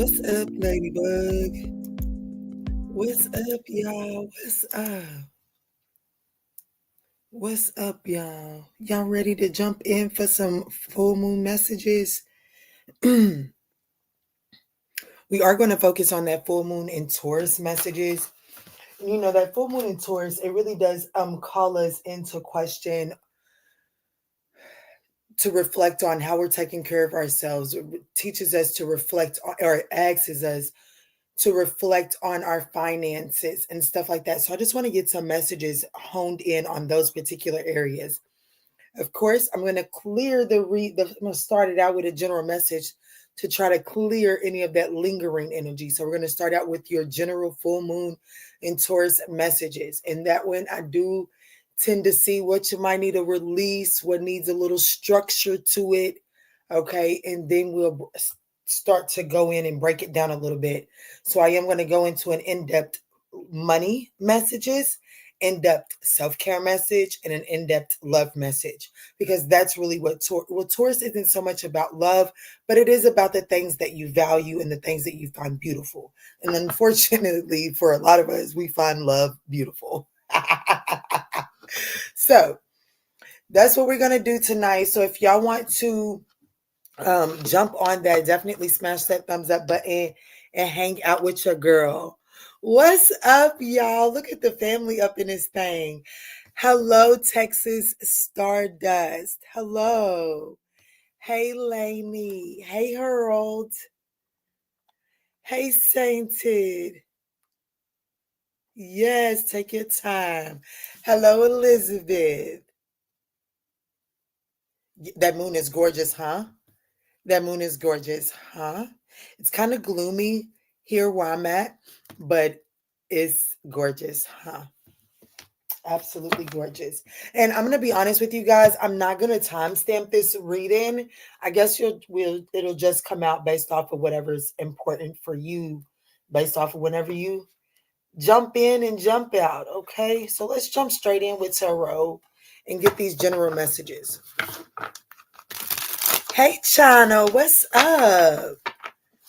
What's up, Ladybug? What's up, y'all? What's up? What's up, y'all? Y'all ready to jump in for some full moon messages? We are going to focus on that full moon in Taurus messages. You know, that full moon in Taurus, it really does call us into question to reflect on how we're taking care of ourselves. It teaches us to reflect on, or asks us to reflect on our finances and stuff like that. So I just want to get some messages honed in on those particular areas. Of course, I'm going to clear I'm going to start it out with a general message to try to clear any of that lingering energy. So we're going to start out with your general full moon in Taurus messages. And that when I do tend to see what you might need to release, what needs a little structure to it. Okay. And then we'll start to go in and break it down a little bit. So I am going to go into an in-depth money messages, in-depth self-care message, and an in-depth love message, because that's really what Taurus isn't so much about love, but it is about the things that you value and the things that you find beautiful. And unfortunately, for a lot of us, we find love beautiful. So that's what we're going to do tonight. So if y'all want to jump on that, definitely smash that thumbs up button and hang out with your girl. What's up, y'all? Look at the family up in this thing. Hello, Texas Stardust. Hello. Hey, Lainey. Hey, Harold. Hey, Sainted. Yes, take your time. Hello, Elizabeth. That moon is gorgeous, huh? That moon is gorgeous, huh? It's kind of gloomy here where I'm at, but it's gorgeous, huh? Absolutely gorgeous. And I'm gonna be honest with you guys. I'm not gonna timestamp this reading. I guess it'll just come out based off of whatever's important for you, based off of whenever you jump in and jump out. Okay, so let's jump straight in with tarot and get these general messages. Hey, China, what's up?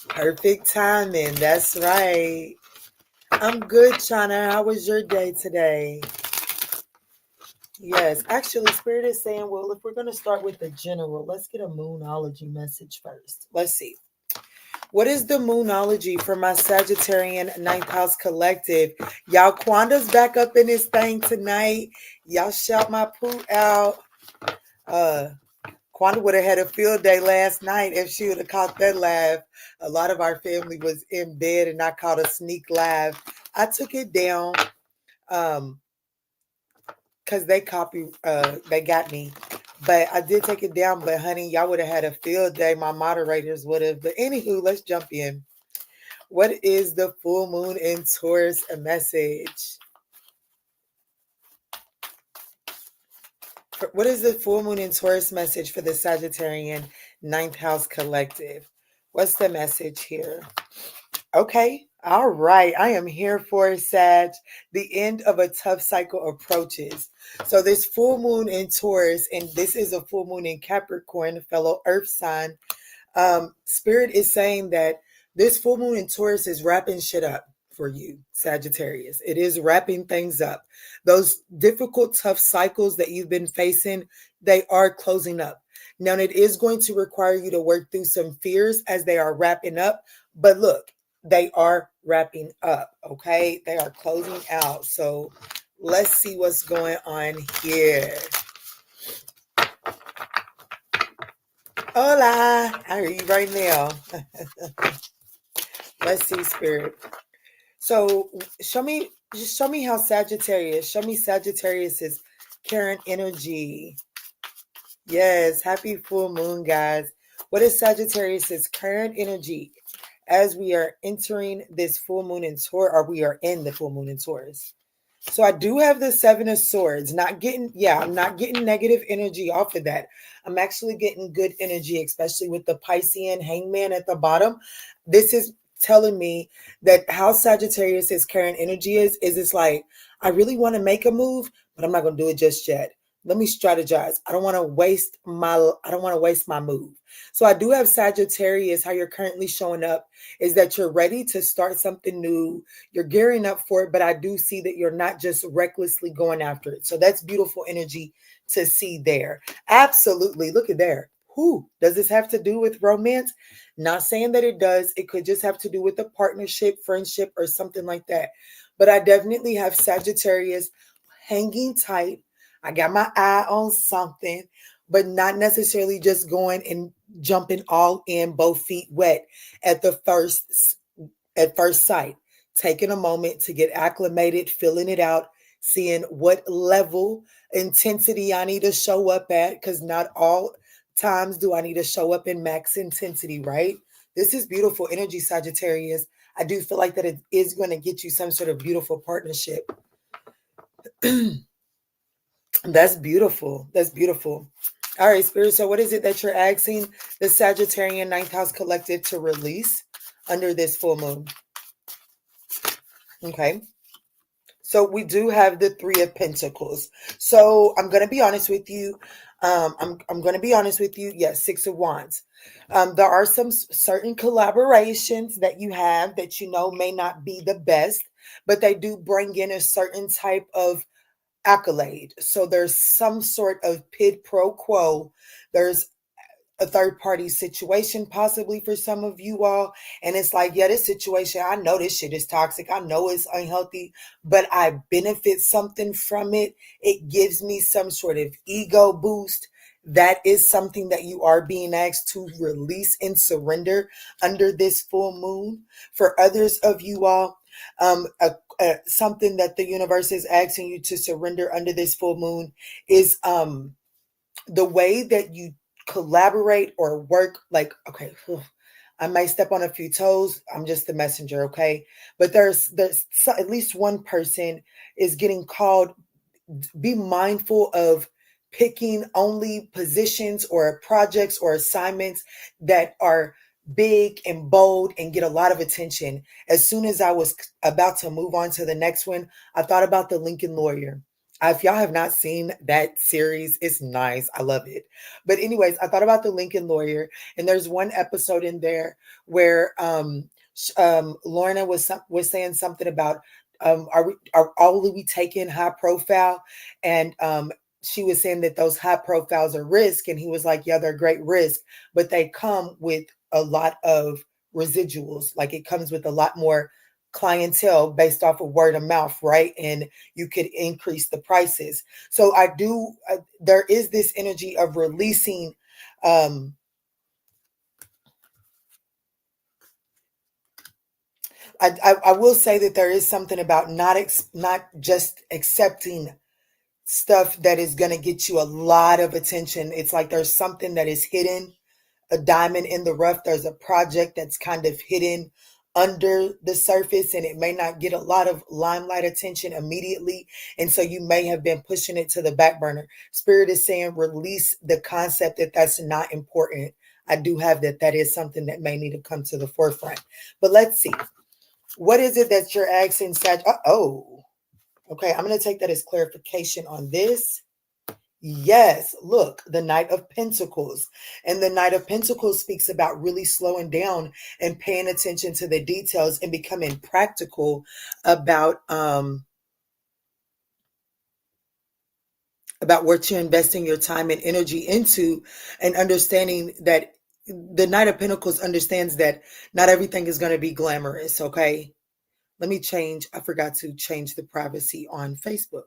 Perfect timing. That's right. I'm good, China. How was your day today? Yes, actually, Spirit is saying, well, if we're going to start with the general, let's get a moonology message first. Let's see. What is the moonology for my Sagittarian ninth house collective? Y'all, Quanda's back up in this thing tonight. Y'all shout my poo out. Quanda would have had a field day last night if she would have caught that laugh. A lot of our family was in bed and I caught a sneak laugh. I took it down because they got me. But I did take it down. But honey, y'all would have had a field day. My moderators would have. But anywho, let's jump in. What is the full moon in Taurus message? What is the full moon in Taurus message for the Sagittarian ninth house collective? What's the message here? Okay. All right. I am here for Sag. The end of a tough cycle approaches. So this full moon in Taurus, and this is a full moon in Capricorn, fellow earth sign. Spirit is saying that this full moon in Taurus is wrapping shit up for you, Sagittarius. It is wrapping things up. Those difficult, tough cycles that you've been facing, they are closing up. Now, it is going to require you to work through some fears as they are wrapping up. But look, they are wrapping up, okay? They are closing out. So let's see what's going on here. Hola, how are you right now? Let's see, Spirit. So show me how Sagittarius, show me Sagittarius's current energy. Yes, happy full moon, guys. What is Sagittarius's current energy as we are entering this full moon in Taurus, or we are in the full moon in Taurus? So I do have the Seven of Swords. I'm not getting negative energy off of that. I'm actually getting good energy, especially with the Piscean hangman at the bottom. This is telling me that how Sagittarius' current energy is it's like, I really want to make a move, but I'm not going to do it just yet. Let me strategize. I don't want to waste my move. So I do have Sagittarius. How you're currently showing up is that you're ready to start something new. You're gearing up for it, but I do see that you're not just recklessly going after it. So that's beautiful energy to see there. Absolutely. Look at there. Who does this have to do with romance? Not saying that it does. It could just have to do with a partnership, friendship, or something like that. But I definitely have Sagittarius hanging tight. I got my eye on something, but not necessarily just going and jumping all in, both feet wet at the first sight. Taking a moment to get acclimated, filling it out, seeing what level intensity I need to show up at, because not all times do I need to show up in max intensity, right? This is beautiful energy, Sagittarius. I do feel like that it is going to get you some sort of beautiful partnership. That's beautiful. That's beautiful. All right, Spirit. So what is it that you're asking the Sagittarian ninth house collective to release under this full moon? Okay. So we do have the Three of Pentacles. So I'm going to be honest with you. I'm going to be honest with you. Yes, Six of Wands. There are some certain collaborations that you have that you know may not be the best, but they do bring in a certain type of accolade. So there's some sort of quid pro quo. There's a third party situation possibly for some of you all, and it's like, yeah, this situation, I know this shit is toxic, I know it's unhealthy, but I benefit something from it. It gives me some sort of ego boost. That is something that you are being asked to release and surrender under this full moon. For others of you all, something that the universe is asking you to surrender under this full moon is the way that you collaborate or work. Like, okay, I might step on a few toes, I'm just the messenger, okay? But there's at least one person is getting called. Be mindful of picking only positions or projects or assignments that are big and bold and get a lot of attention. As soon as I was about to move on to the next one, I thought about the Lincoln Lawyer. If y'all have not seen that series, it's nice. I love it. But anyways, I thought about the Lincoln Lawyer, and there's one episode in there where Lorna was saying something about are all of we taking high profile, and she was saying that those high profiles are risk, and he was like, yeah, they're great risk, but they come with a lot of residuals. Like, it comes with a lot more clientele based off of word of mouth, right? And you could increase the prices. So there is this energy of releasing. I will say that there is something about not just accepting stuff that is going to get you a lot of attention. It's like there's something that is hidden, a diamond in the rough. There's a project that's kind of hidden under the surface, and it may not get a lot of limelight attention immediately. And so you may have been pushing it to the back burner. Spirit is saying release the concept that that's not important. I do have that is something that may need to come to the forefront. But let's see. What is it that you're asking, Sag? Okay, I'm going to take that as clarification on this. Yes, look, the Knight of Pentacles. And the Knight of Pentacles speaks about really slowing down and paying attention to the details and becoming practical about what you're investing your time and energy into, and understanding that the Knight of Pentacles understands that not everything is going to be glamorous, okay? Let me change. I forgot to change the privacy on Facebook.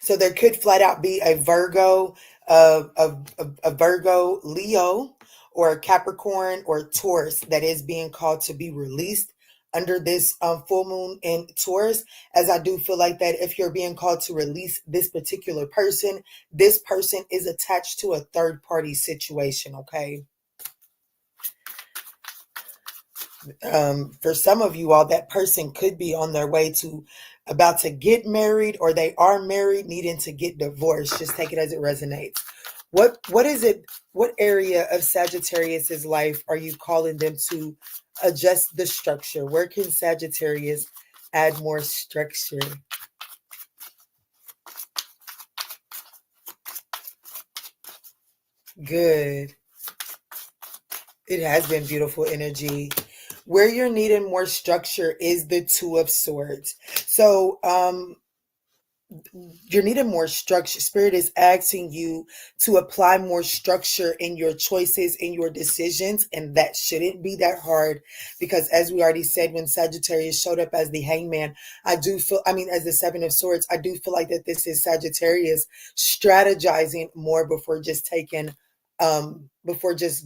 So there could flat out be a Virgo, a Virgo, Leo, or a Capricorn or Taurus that is being called to be released under this full moon in Taurus. As I do feel like that if you're being called to release this particular person, this person is attached to a third party situation, okay? For some of you all, that person could be on their way to about to get married, or they are married needing to get divorced. Just take it as it resonates. What is it? What area of Sagittarius's life are you calling them to adjust the structure? Where can Sagittarius Add more structure. Good. It has been beautiful energy. Where you're needing more structure is the Two of Swords. So, you're needing more structure. Spirit is asking you to apply more structure in your choices, in your decisions, and that shouldn't be that hard because, as we already said, when Sagittarius showed up as the Hangman, as the Seven of Swords, I do feel like that this is Sagittarius strategizing more before just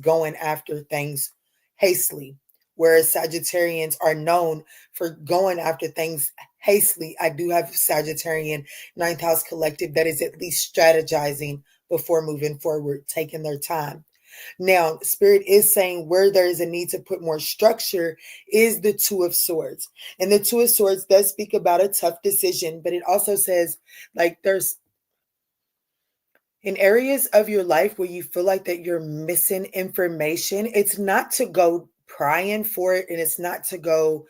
going after things hastily. Whereas Sagittarians are known for going after things hastily. I do have Sagittarian ninth house collective that is at least strategizing before moving forward, taking their time. Now, Spirit is saying where there is a need to put more structure is the Two of Swords. And the Two of Swords does speak about a tough decision, but it also says like there's in areas of your life where you feel like that you're missing information, it's not to go prying for it and it's not to go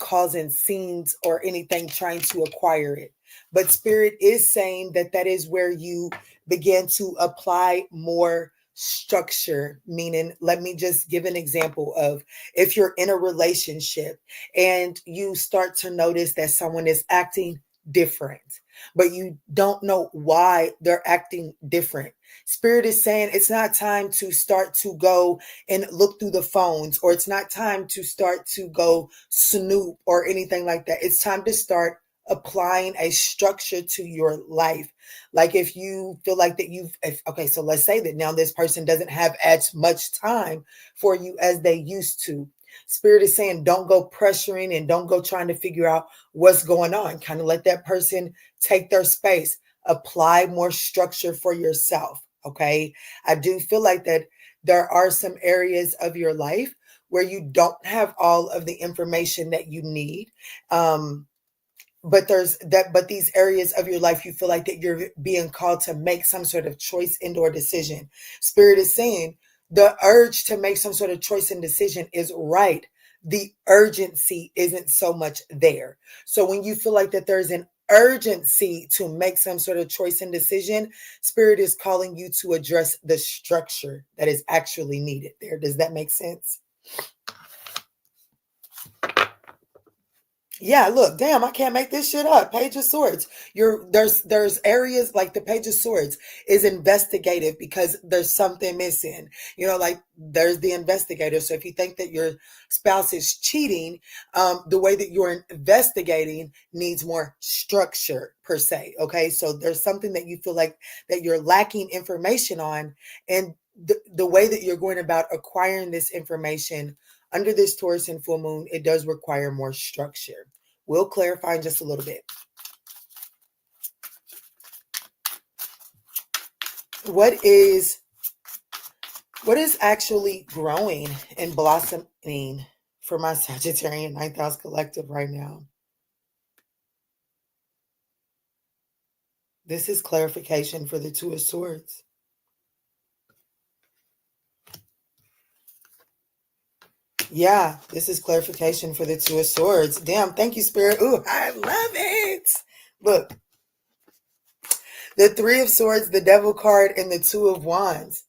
causing scenes or anything trying to acquire it. But Spirit is saying that that is where you begin to apply more structure, meaning, let me just give an example of if you're in a relationship and you start to notice that someone is acting different, but you don't know why they're acting different. Spirit is saying it's not time to start to go and look through the phones, or it's not time to start to go snoop or anything like that. It's time to start applying a structure to your life. Like if you feel like that okay, so let's say that now this person doesn't have as much time for you as they used to. Spirit is saying don't go pressuring and don't go trying to figure out what's going on. Kind of let that person take their space. Apply more structure for yourself. Okay. I do feel like that there are some areas of your life where you don't have all of the information that you need. But these areas of your life you feel like that you're being called to make some sort of choice and or decision. Spirit is saying the urge to make some sort of choice and decision is right. The urgency isn't so much there. So when you feel like that there's an urgency to make some sort of choice and decision, Spirit is calling you to address the structure that is actually needed there. Does that make sense? Yeah, look, damn, I can't make this shit up. Page of Swords. There's areas like the Page of Swords is investigative because there's something missing. Like there's the investigator. So if you think that your spouse is cheating, the way that you're investigating needs more structure per se. Okay, so there's something that you feel like that you're lacking information on, and the way that you're going about acquiring this information under this Taurus and full moon, it does require more structure. We'll clarify in just a little bit. What is actually growing and blossoming for my Sagittarian ninth house collective right now? This is clarification for the Two of Swords. Yeah, this is clarification for the Two of Swords. Damn, thank you, Spirit. Ooh, I love it. Look, the Three of Swords, the Devil card, and the Two of Wands.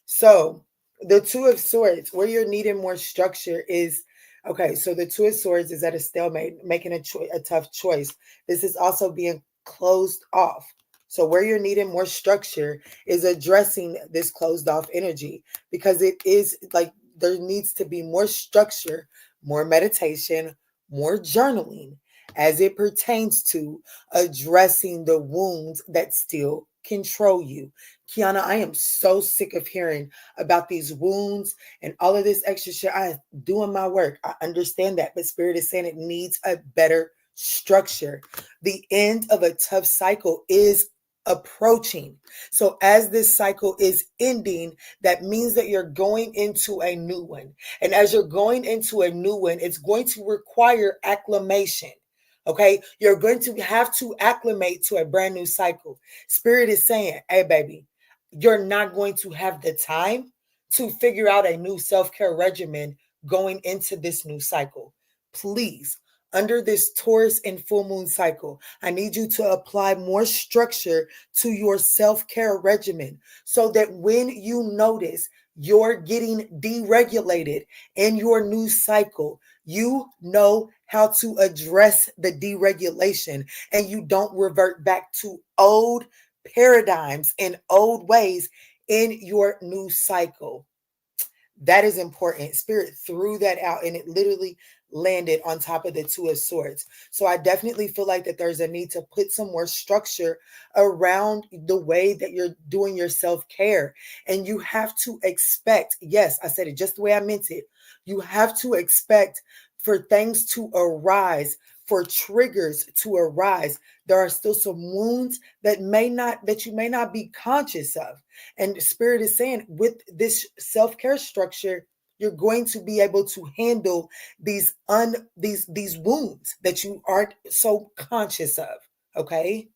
So the Two of Swords, where you're needing more structure is, okay, so the Two of Swords is at a stalemate, making a tough choice. This is also being closed off. So where you're needing more structure is addressing this closed off energy, because it is like there needs to be more structure, more meditation, more journaling as it pertains to addressing the wounds that still control you. Kiana, I am so sick of hearing about these wounds and all of this extra shit. I'm doing my work. I understand that, but Spirit is saying it needs a better structure. The end of a tough cycle is approaching. So as this cycle is ending, that means that you're going into a new one. And as you're going into a new one, it's going to require acclimation. Okay, you're going to have to acclimate to a brand new cycle. Spirit is saying, hey, baby, you're not going to have the time to figure out a new self-care regimen going into this new cycle. Please under this Taurus and full moon cycle, I need you to apply more structure to your self-care regimen so that when you notice you're getting deregulated in your new cycle, you know how to address the deregulation and you don't revert back to old paradigms and old ways in your new cycle. That is important. Spirit threw that out and it literally landed on top of the Two of Swords. So I definitely feel like that there's a need to put some more structure around the way that you're doing your self-care. And you have to expect, yes, I said it just the way I meant it. You have to expect for things to arise, for triggers to arise. There are still some wounds that you may not be conscious of. And Spirit is saying with this self-care structure, you're going to be able to handle these wounds that you aren't so conscious of. Okay.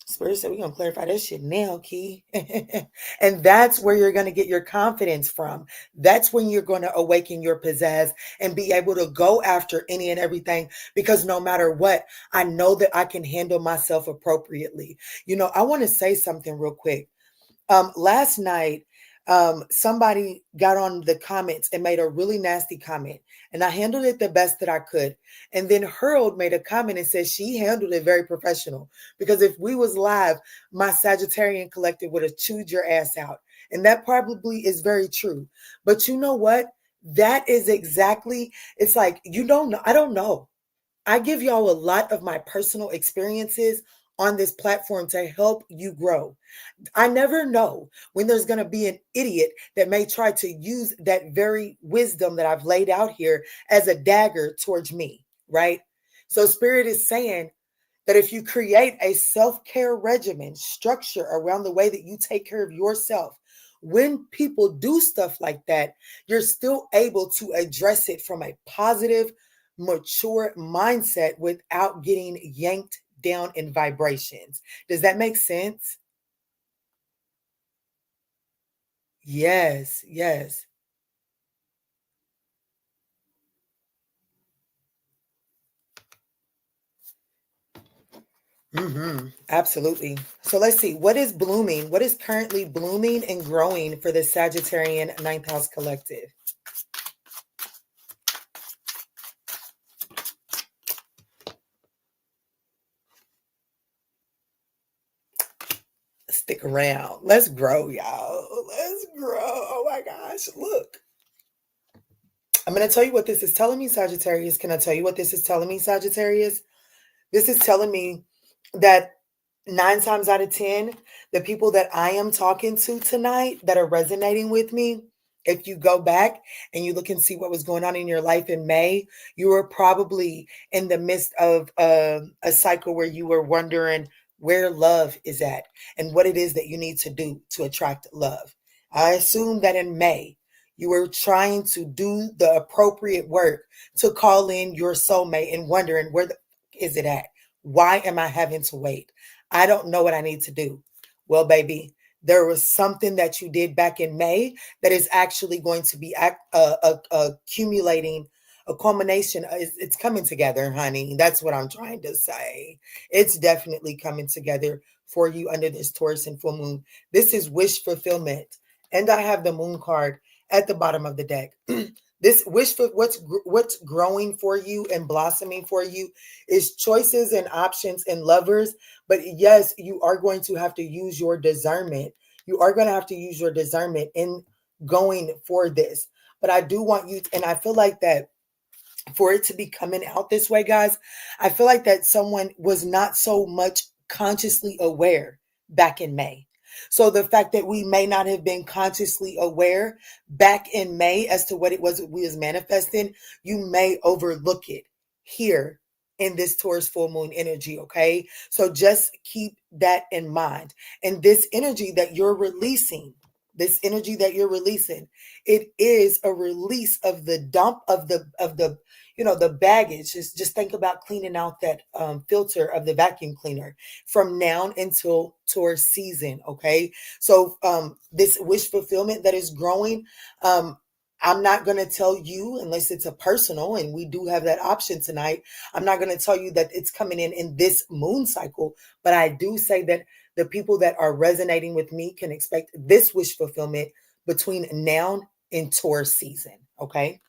Spirit said we're gonna clarify that shit now, Key. And that's where you're gonna get your confidence from. That's when you're gonna awaken your pizzazz and be able to go after any and everything. Because no matter what, I know that I can handle myself appropriately. I want to say something real quick. Last night, somebody got on the comments and made a really nasty comment, and I handled it the best that I could. And then Hurled made a comment and said she handled it very professional, because if we was live, my Sagittarian collective would have chewed your ass out. And that probably is very true. But you know what? That is exactly, it's like, you don't know. I don't know. I give y'all a lot of my personal experiences on this platform to help you grow. I never know when there's going to be an idiot that may try to use that very wisdom that I've laid out here as a dagger towards me, right? So Spirit is saying that if you create a self-care regimen structure around the way that you take care of yourself, when people do stuff like that, you're still able to address it from a positive, mature mindset without getting yanked down in vibrations. Does that make sense? Yes, yes. Absolutely. So let's see. What is blooming? What is currently blooming and growing for the Sagittarian ninth house collective? Stick around. Let's grow, y'all. Let's grow. Oh my gosh. Look. I'm going to tell you what this is telling me, Sagittarius. Can I tell you what this is telling me, Sagittarius? This is telling me that 9 times out of 10, the people that I am talking to tonight that are resonating with me, if you go back and you look and see what was going on in your life in May, you were probably in the midst of a cycle where you were wondering where love is at and what it is that you need to do to attract love. I assume that in May, you were trying to do the appropriate work to call in your soulmate and wondering where is it at? Why am I having to wait? I don't know what I need to do. Well, baby, there was something that you did back in May that is actually going to be accumulating a culmination. It's coming together, honey. That's what I'm trying to say. It's definitely coming together for you under this Taurus and full moon. This is wish fulfillment. And I have the moon card at the bottom of the deck. This wish for what's growing for you and blossoming for you is choices and options and lovers. But yes, you are going to have to use your discernment. You are going to have to use your discernment in going for this. But I do want you, and I feel like that for it to be coming out this way, guys, I feel like that someone was not so much consciously aware back in May. So the fact that we may not have been consciously aware back in May as to what it was that we was manifesting, you may overlook it here in this Taurus full moon energy, okay? So just keep that in mind. And this energy that you're releasing, it is a release of the dump of the the baggage. Just think about cleaning out that filter of the vacuum cleaner from now until Taurus season. Okay, so this wish fulfillment that is growing, I'm not going to tell you, unless it's a personal, and we do have that option tonight. I'm not going to tell you that it's coming in this moon cycle, but I do say that the people that are resonating with me can expect this wish fulfillment between now and Taurus season. Okay.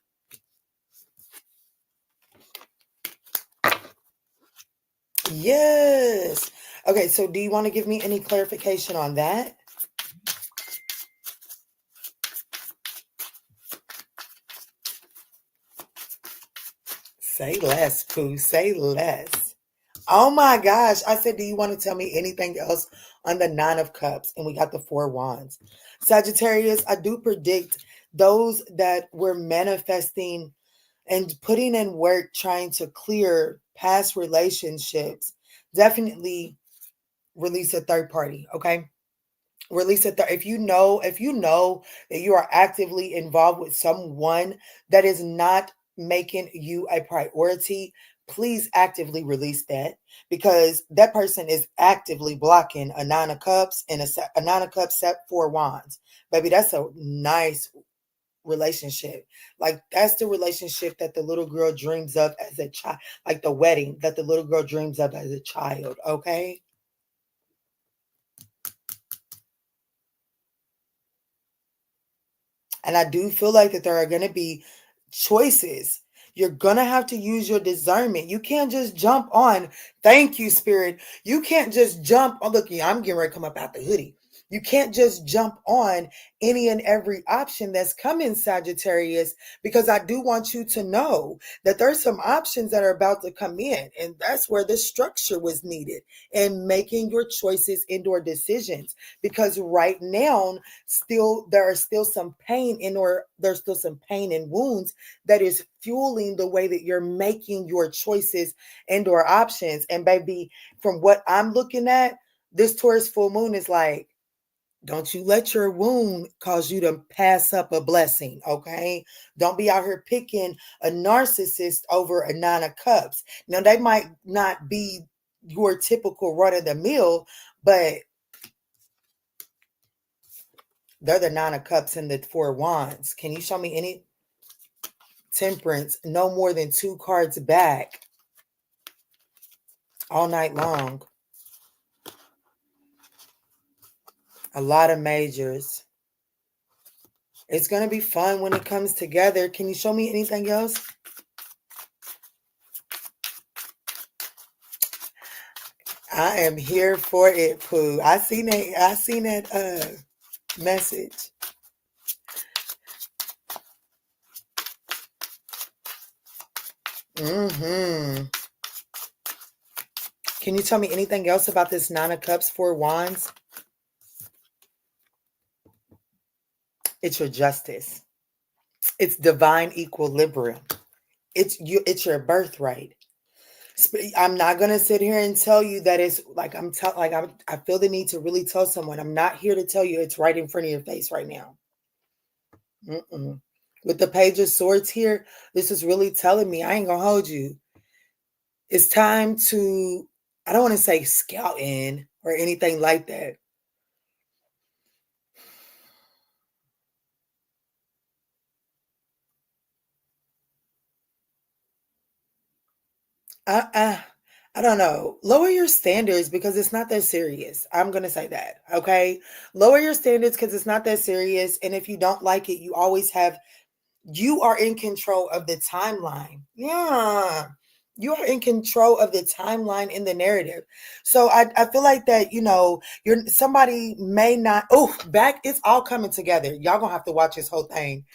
Yes. Okay. So do you want to give me any clarification on that? Say less, Pooh. Say less. Oh my gosh. I said, do you want to tell me anything else on the Nine of Cups? And we got the Four Wands. Sagittarius, I do predict those that were manifesting and putting in work trying to clear past relationships. Definitely release a third party. Okay. Release it. If you know that you are actively involved with someone that is not making you a priority, please actively release that, because that person is actively blocking a Nine of Cups and a Nine of Cups set Four Wands. Baby, that's a nice relationship. Like, that's the relationship that the little girl dreams of as a child, like the wedding that the little girl dreams of as a child. Okay. And I do feel like that there are going to be choices. You're going to have to use your discernment. You can't just jump on. Thank you, Spirit. You can't just jump. Oh, look, I'm getting ready to come up out the hoodie. You can't just jump on any and every option that's coming, Sagittarius, because I do want you to know that there's some options that are about to come in. And that's where the structure was needed in making your choices and/or decisions. Because right now, there's still some pain there's still some pain and wounds that is fueling the way that you're making your choices and/or options. And baby, from what I'm looking at, this Taurus full moon is like, don't you let your wound cause you to pass up a blessing, okay? Don't be out here picking a narcissist over a Nine of Cups. Now, they might not be your typical run of the mill, but they're the Nine of Cups and the Four Wands. Can you show me any Temperance? No more than 2 cards back all night long. A lot of majors. It's going to be fun when it comes together. Can you show me anything else? I am here for it, Pooh. I seen that message. Mm-hmm. Can you tell me anything else about this Nine of Cups, Four Wands? It's your justice. It's divine equilibrium. It's your birthright. I'm not gonna sit here and tell you that it's like I feel the need to really tell someone. I'm not here to tell you it's right in front of your face right now. Mm-mm. With the Page of Swords here, this is really telling me, I ain't gonna hold you. It's time to, I don't want to say scout in or anything like that. I don't know. Lower your standards because it's not that serious. I'm going to say that. Okay. Lower your standards because it's not that serious. And if you don't like it, you are in control of the timeline. Yeah. You are in control of the timeline in the narrative. So I feel like that, somebody may not, it's all coming together. Y'all gonna have to watch this whole thing.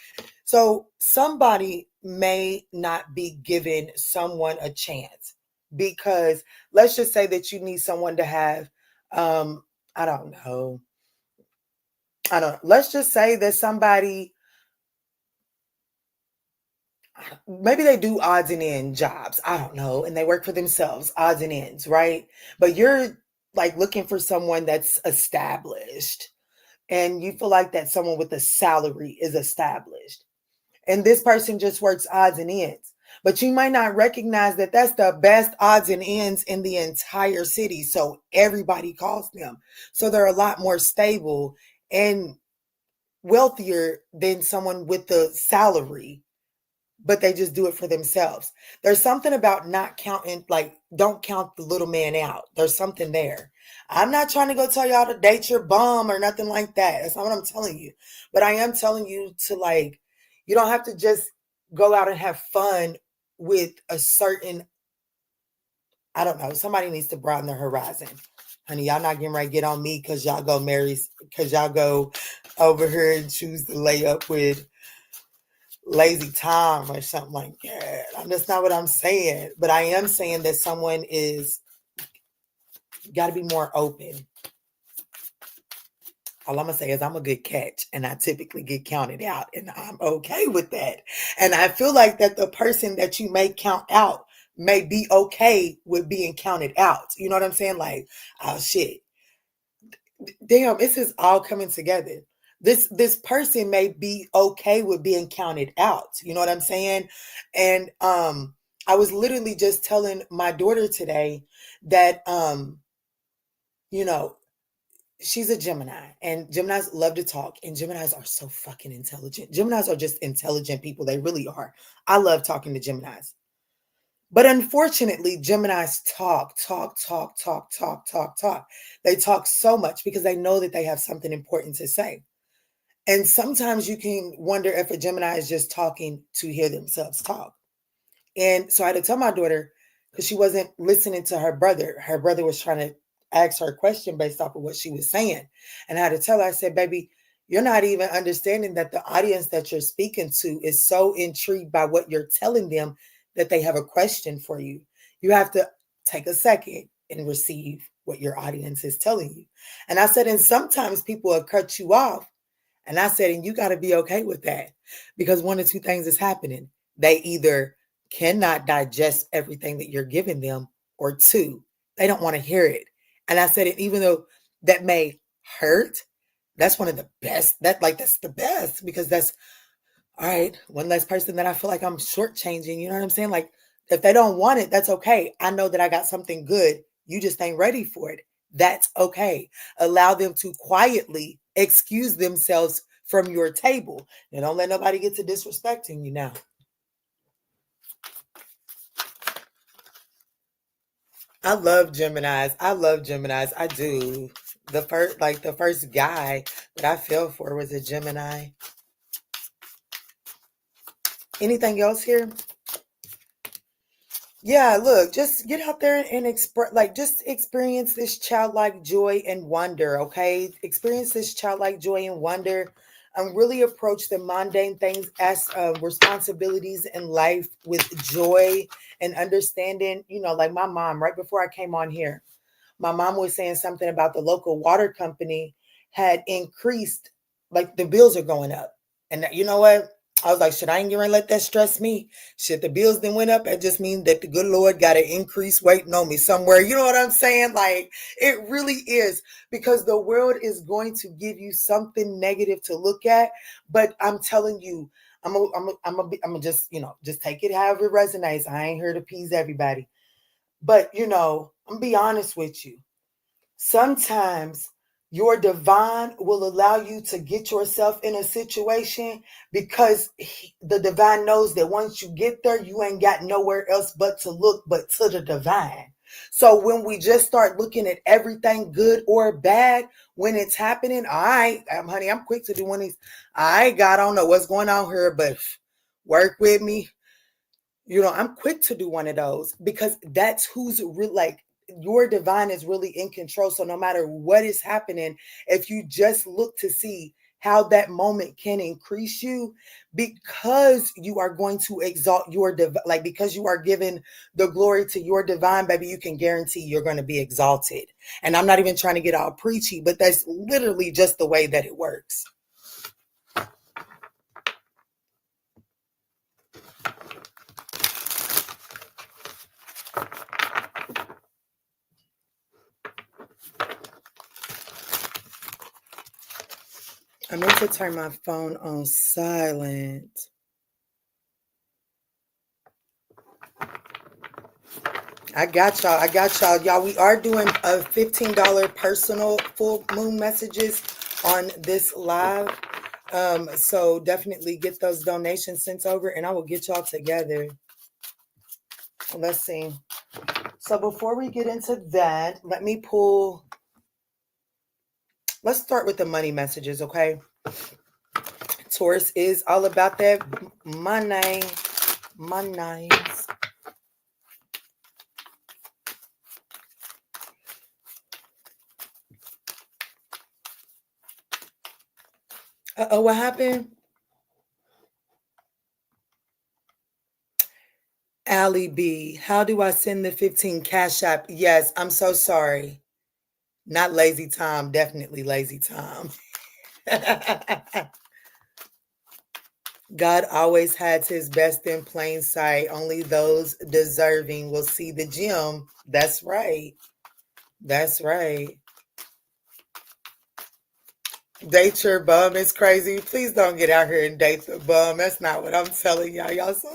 So somebody may not be giving someone a chance because let's just say that you need someone to have, I don't know. Let's just say that somebody, maybe they do odds and end jobs. I don't know. And they work for themselves, odds and ends, right? But you're like looking for someone that's established and you feel like that someone with a salary is established. And this person just works odds and ends. But you might not recognize that that's the best odds and ends in the entire city. So everybody calls them. So they're a lot more stable. And wealthier than someone with the salary, but they just do it for themselves. There's something about not counting, like, don't count the little man out. There's something there. I'm not trying to go tell y'all to date your bum or nothing like that. That's not what I'm telling you. But I am telling you to, like, you don't have to just go out and have fun with a certain, I don't know, somebody needs to broaden their horizon. Honey, y'all not getting ready to get on me because y'all go marry, because y'all go over here and choose to lay up with lazy time or something like that. That's not what I'm saying. But I am saying that someone is got to be more open. All I'm going to say is I'm a good catch, and I typically get counted out, and I'm okay with that. And I feel like that the person that you may count out may be okay with being counted out. You know what I'm saying? Like, oh shit. Damn, this is all coming together. This person may be okay with being counted out. You know what I'm saying? And I was literally just telling my daughter today that you know, she's a Gemini, and Geminis love to talk, and Geminis are so fucking intelligent. Geminis are just intelligent people. They really are. I love talking to Geminis. But unfortunately, Geminis talk. They talk so much because they know that they have something important to say. And sometimes you can wonder if a Gemini is just talking to hear themselves talk. And so I had to tell my daughter, because she wasn't listening to her brother. Her brother was trying to ask her a question based off of what she was saying. And I had to tell her, I said, baby, you're not even understanding that the audience that you're speaking to is so intrigued by what you're telling them that they have a question for you. You have to take a second and receive what your audience is telling you. And I said, and sometimes people will cut you off. And I said, and you got to be okay with that, because one of two things is happening. They either cannot digest everything that you're giving them, or two, they don't want to hear it. And I said, and even though that may hurt, that's one of the best. That's the best, because that's all right. One less person that I feel like I'm shortchanging. You know what I'm saying? Like, if they don't want it, that's okay. I know that I got something good. You just ain't ready for it. That's okay. Allow them to quietly excuse themselves from your table. And don't let nobody get to disrespecting you now. I love Geminis. I do. The first guy that I fell for was a Gemini. Anything else here? Yeah, look, just get out there and just experience this childlike joy and wonder, okay? Experience this childlike joy and wonder. Really approach the mundane things as responsibilities in life with joy and understanding. You know, like my mom, right before I came on here, my mom was saying something about the local water company had increased, like the bills are going up. And you know what? I was like, shit, I ain't gonna let that stress me. Shit, the bills then went up. It just means that the good Lord got an increase waiting on me somewhere. You know what I'm saying? Like, it really is, because the world is going to give you something negative to look at. But I'm telling you, I'm just, just take it however it resonates. I ain't here to appease everybody. But, I'm gonna be honest with you. Sometimes your divine will allow you to get yourself in a situation because the divine knows that once you get there, you ain't got nowhere else but to look but to the divine. So when we just start looking at everything good or bad, when it's happening, all right, honey, I'm quick to do one of these. God, I don't know what's going on here, but work with me. I'm quick to do one of those, because that's who's like, your divine is really in control. So no matter what is happening, if you just look to see how that moment can increase you, because you are going to exalt your because you are giving the glory to your divine, baby, you can guarantee you're going to be exalted. And I'm not even trying to get all preachy, but that's literally just the way that it works. I meant to turn my phone on silent. I got y'all. Y'all, we are doing a $15 personal full moon messages on this live. So definitely get those donations sent over and I will get y'all together. Let's see. So before we get into that, let's start with the money messages, okay? Taurus is all about that money. Money. Uh-oh, what happened? Allie B, how do I send the 15 Cash App? Yes, I'm so sorry. Not lazy time, definitely lazy time. God always has his best in plain sight. Only those deserving will see the gem. That's right. That's right. Date your bum is crazy. Please don't get out here and date the bum. That's not what I'm telling y'all. Y'all so...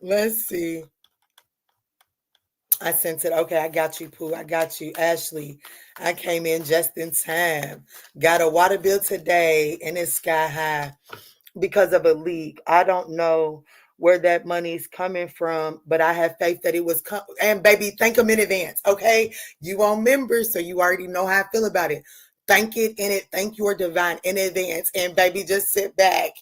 Let's see. I sent it. Okay, I got you, Pooh. I got you. Ashley, I came in just in time. Got a water bill today and it's sky high because of a leak. I don't know where that money is coming from, but I have faith that it was and baby, thank them in advance. Okay. You on members, so you already know how I feel about it. Thank it in it. Thank your divine in advance. And baby, just sit back.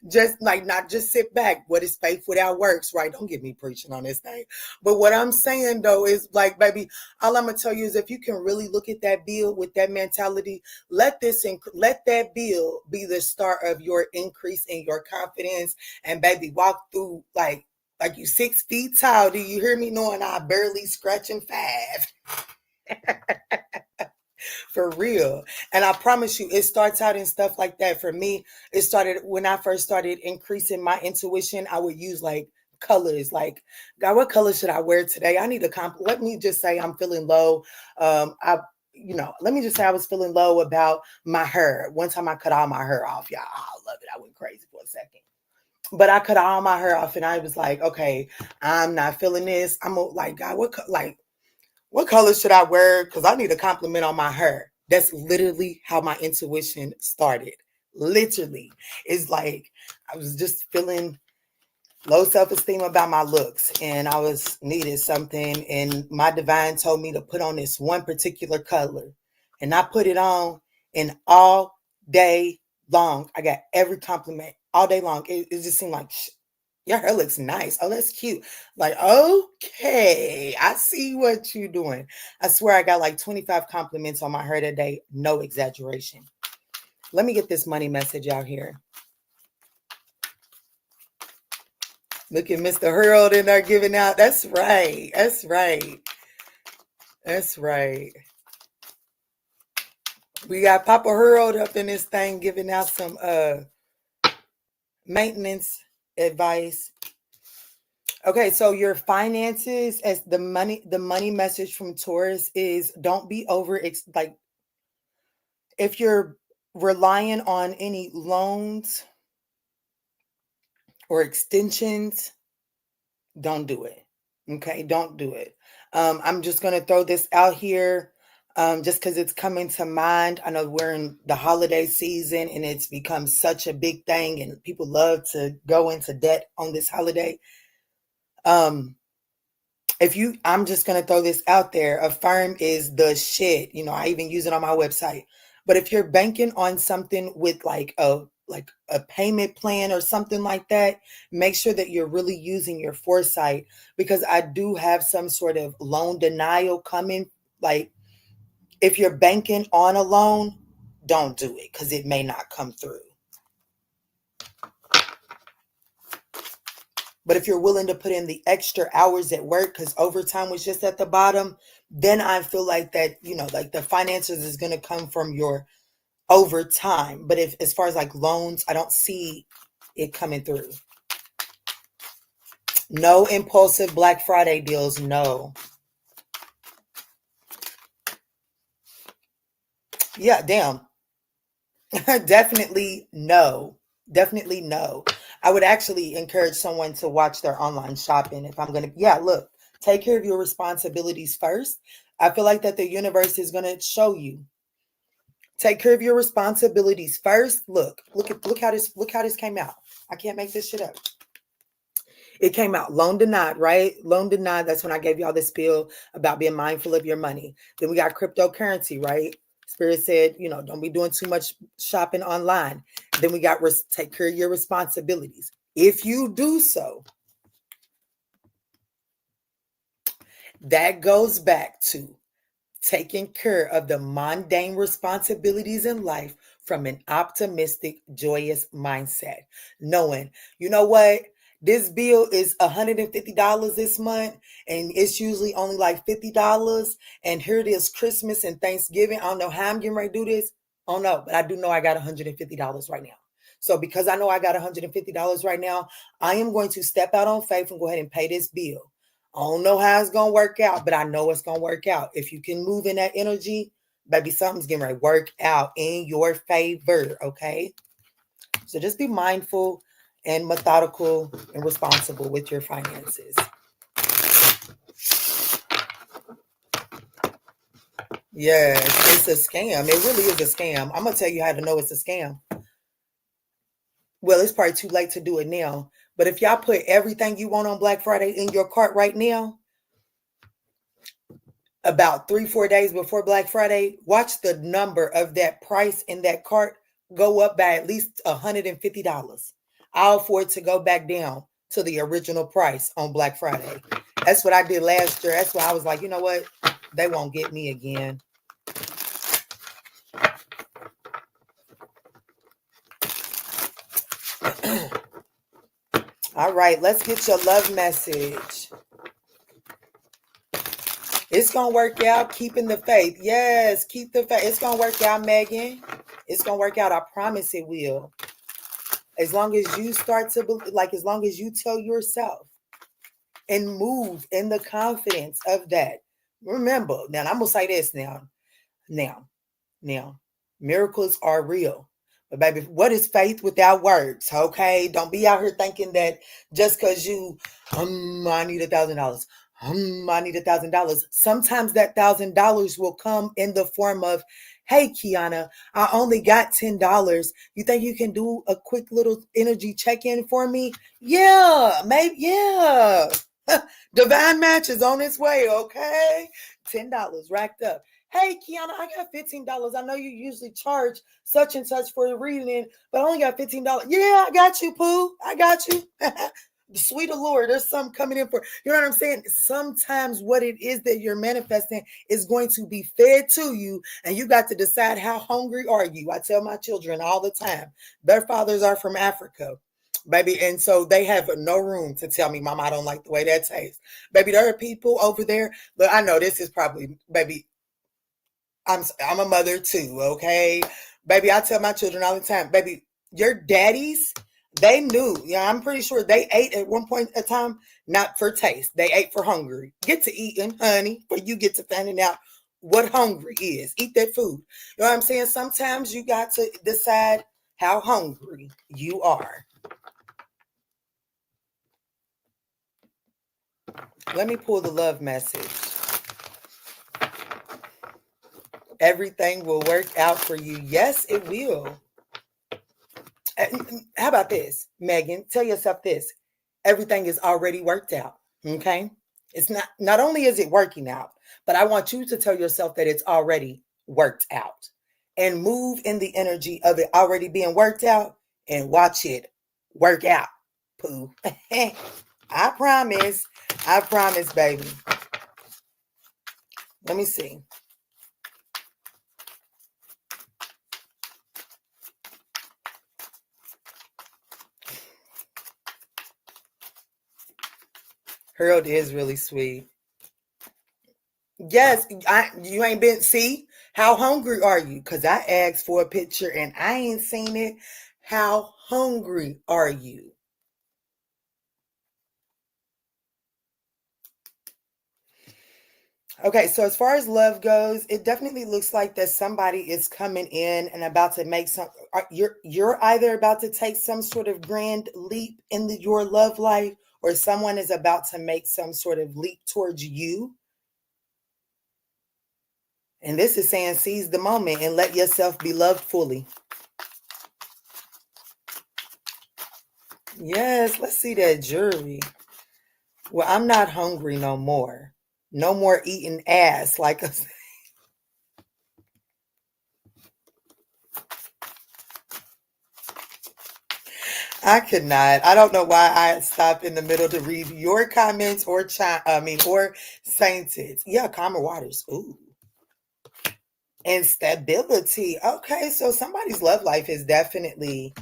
Just like not just sit back. What is faith without works, right? Don't get me preaching on this thing. But what I'm saying though is like, baby, all I'm gonna tell you is if you can really look at that bill with that mentality, let that bill be the start of your increase in your confidence. And baby, walk through like you 6 feet tall. Do you hear me? Knowing I barely scratching 5. For real. And I promise you, it starts out in stuff like that. For me, it started when I first started increasing my intuition. I would use like colors, like, God, what color should I wear today? I need a let me just say I'm feeling low. Let me just say I was feeling low about my hair. One time I cut all my hair off. Y'all, I love it. I went crazy for a second. But I cut all my hair off and I was like, okay, I'm not feeling this. I'm like, God, what color should I wear? Because I need a compliment on my hair. That's literally how my intuition started. Literally. It's like I was just feeling low self-esteem about my looks and I was needed something. And my divine told me to put on this one particular color. And I put it on and all day long, I got every compliment all day long. It just seemed like, your hair looks nice. Oh, that's cute. Like, okay, I see what you're doing. I swear I got like 25 compliments on my hair today. No exaggeration. Let me get this money message out here. Look at Mr. Harold in there giving out. That's right. That's right. That's right. We got Papa Harold up in this thing giving out some maintenance advice. Okay, so your finances, as the money message from Taurus is don't be like if you're relying on any loans or extensions, don't do it. Okay, don't do it. I'm just going to throw this out here just because it's coming to mind. I know we're in the holiday season and it's become such a big thing and people love to go into debt on this holiday. I'm just going to throw this out there. Affirm is the shit. I even use it on my website. But if you're banking on something with like a payment plan or something like that, make sure that you're really using your foresight, because I do have some sort of loan denial coming. Like if you're banking on a loan, don't do it because it may not come through. But if you're willing to put in the extra hours at work, because overtime was just at the bottom, then I feel like that, like the finances is going to come from your overtime. But if, as far as like loans, I don't see it coming through. No impulsive Black Friday deals. No. Yeah, damn. Definitely no. Definitely no. I would actually encourage someone to watch their online shopping if I'm going to, look, take care of your responsibilities first. I feel like that the universe is going to show you Take care of your responsibilities first. Look how this came out. I can't make this shit up. It came out loan denied, right? Loan denied. That's when I gave y'all this spiel about being mindful of your money. Then we got cryptocurrency, right? Spirit said, don't be doing too much shopping online. Then we got take care of your responsibilities. If you do so, that goes back to taking care of the mundane responsibilities in life from an optimistic, joyous mindset. Knowing, you know what? This bill is $150 this month, and it's usually only like $50. And here it is, Christmas and Thanksgiving. I don't know how I'm getting ready to do this. I don't know, but I do know I got $150 right now. So because I know I got $150 right now, I am going to step out on faith and go ahead and pay this bill. I don't know how it's going to work out, but I know it's going to work out. If you can move in that energy, baby, something's getting ready to work out in your favor, okay? So just be mindful and methodical and responsible with your finances. Yes, it's a scam. It really is a scam. I'm going to tell you how to know it's a scam. Well, it's probably too late to do it now. But if y'all put everything you want on Black Friday in your cart right now, about 3-4 days before Black Friday, watch the number of that price in that cart go up by at least $150. All for it to go back down to the original price on Black Friday. That's what I did last year. That's why I was like, you know what? They won't get me again. All right, let's get your love message. It's going to work out. Keeping the faith. Yes, keep the faith. It's going to work out, Megan. It's going to work out. I promise it will. As long as you start to believe, as long as you tell yourself and move in the confidence of that. Remember, now I'm going to say this now, miracles are real. But baby, what is faith without works? Okay. Don't be out here thinking that just because I need $1,000. I need $1,000. Sometimes that $1,000 will come in the form of, hey, Kiana, I only got $10. You think you can do a quick little energy check-in for me? Yeah, maybe. Yeah. Divine match is on its way. Okay. $10 racked up. Hey, Kiana, I got $15. I know you usually charge such and such for the reading, but I only got $15. Yeah, I got you, Pooh. I got you. The sweet Lord, there's some coming in for, you know what I'm saying? Sometimes what it is that you're manifesting is going to be fed to you, and you got to decide how hungry are you. I tell my children all the time, their fathers are from Africa, baby, and so they have no room to tell me, Mama, I don't like the way that tastes. Baby, there are people over there, but I know this is probably, baby, I'm a mother too, okay? Baby, I tell my children all the time, baby, your daddies, they knew. Yeah, I'm pretty sure they ate at one point in time, not for taste. They ate for hungry. Get to eating, honey, but you get to finding out what hungry is. Eat that food. You know what I'm saying? Sometimes you got to decide how hungry you are. Let me pull the love message. Everything will work out for you. Yes, it will. How about this, Megan? Tell yourself this. Everything is already worked out. Okay? It's not only is it working out, but I want you to tell yourself that it's already worked out. And move in the energy of it already being worked out and watch it work out. Pooh. I promise. I promise, baby. Let me see. Harold is really sweet. Yes, you ain't been, see? How hungry are you? Because I asked for a picture and I ain't seen it. How hungry are you? Okay, so as far as love goes, it definitely looks like that somebody is coming in and about to make you're either about to take some sort of grand leap in your love life, or someone is about to make some sort of leap towards you. And this is saying seize the moment and let yourself be loved fully. Yes, let's see that jewelry. Well, I'm not hungry no more. No more eating ass like a... I could not. I don't know why I stopped in the middle to read your comments or or Sainted. Yeah, calmer waters. Ooh. And stability. Okay, so somebody's love life is definitely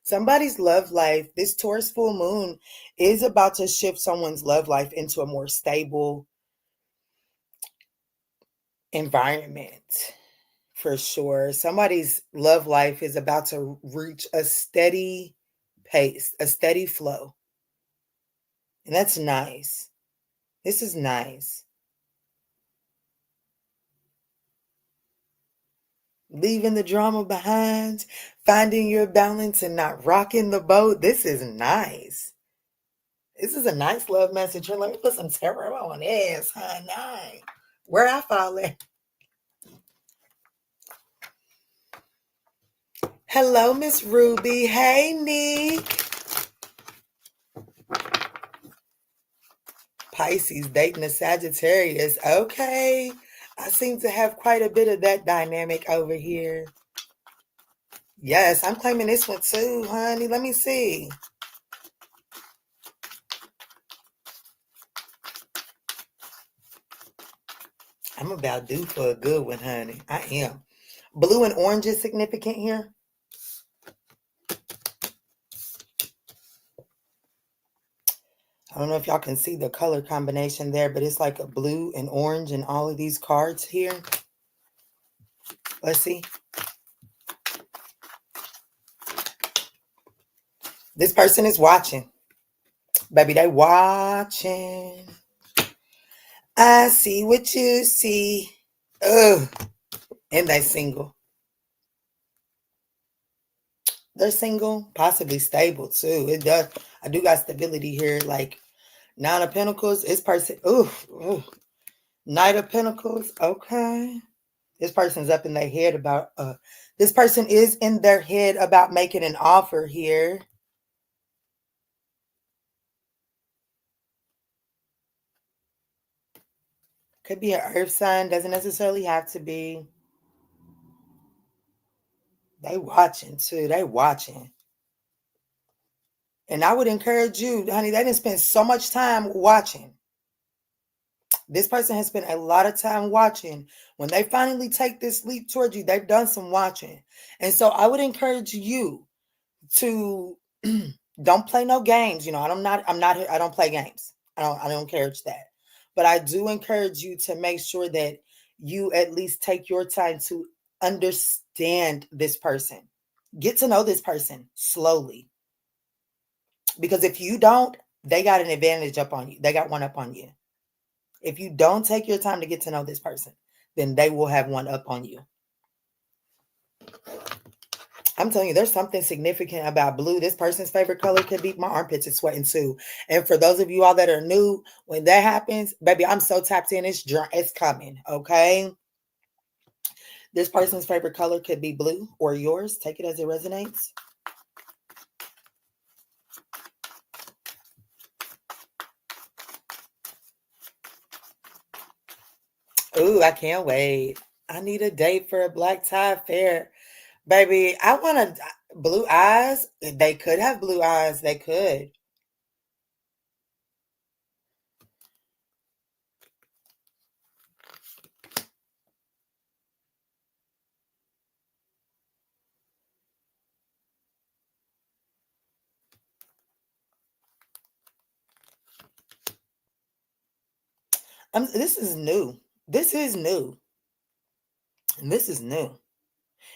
somebody's love life. This Taurus full moon is about to shift someone's love life into a more stable environment. For sure. Somebody's love life is about to reach a steady pace, a steady flow. And that's nice. This is nice. Leaving the drama behind, finding your balance and not rocking the boat. This is nice. This is a nice love message. Here, let me put some tarot on this, honey. Where I fall at. Hello, Miss Ruby. Hey, Nick. Pisces dating a Sagittarius. Okay. I seem to have quite a bit of that dynamic over here. Yes, I'm claiming this one too, honey. Let me see. I'm about due for a good one, honey. I am. Blue and orange is significant here. I don't know if y'all can see the color combination there, but it's like a blue and orange in all of these cards here. Let's see. This person is watching. Baby, they watching. I see what you see. Ugh. And they single. They're single, possibly stable too. It does. I do got stability here. Like Nine of Pentacles. This person. Ooh. Knight of Pentacles. Okay. This person's up in their head about. This person is in their head about making an offer here. Could be an earth sign. Doesn't necessarily have to be. They watching too. They watching. And I would encourage you, honey, they didn't spend so much time watching. This person has spent a lot of time watching. When they finally take this leap towards you, they've done some watching. And so I would encourage you to don't play no games. You know, I don't play games. I don't encourage that. But I do encourage you to make sure that you at least take your time to understand this person. Get to know this person slowly. Because if you don't, they got an advantage up on you. They got one up on you. If you don't take your time to get to know this person, then they will have one up on you. I'm telling you, there's something significant about blue. This person's favorite color could be my armpits is sweating too. And for those of you all that are new, when that happens, baby, I'm so tapped in. It's coming. Okay. This person's favorite color could be blue or yours. Take it as it resonates. Ooh, I can't wait. I need a date for a black tie affair. Baby, I want blue eyes. They could have blue eyes. They could. This is new. This is new. And this is new.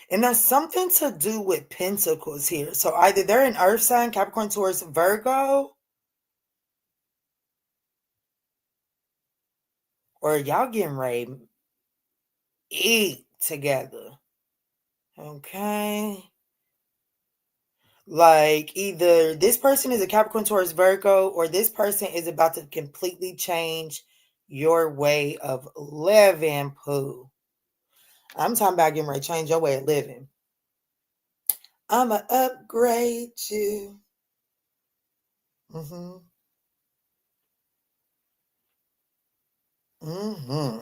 And there's something to do with pentacles here. So either they're an earth sign, Capricorn, Taurus, Virgo, or y'all getting ready to eat together. Okay. Like either this person is a Capricorn, Taurus, Virgo, or this person is about to completely change your way of living, poo. I'm talking about getting ready to change your way of living. I'ma upgrade you. Mm-hmm. Mm-hmm.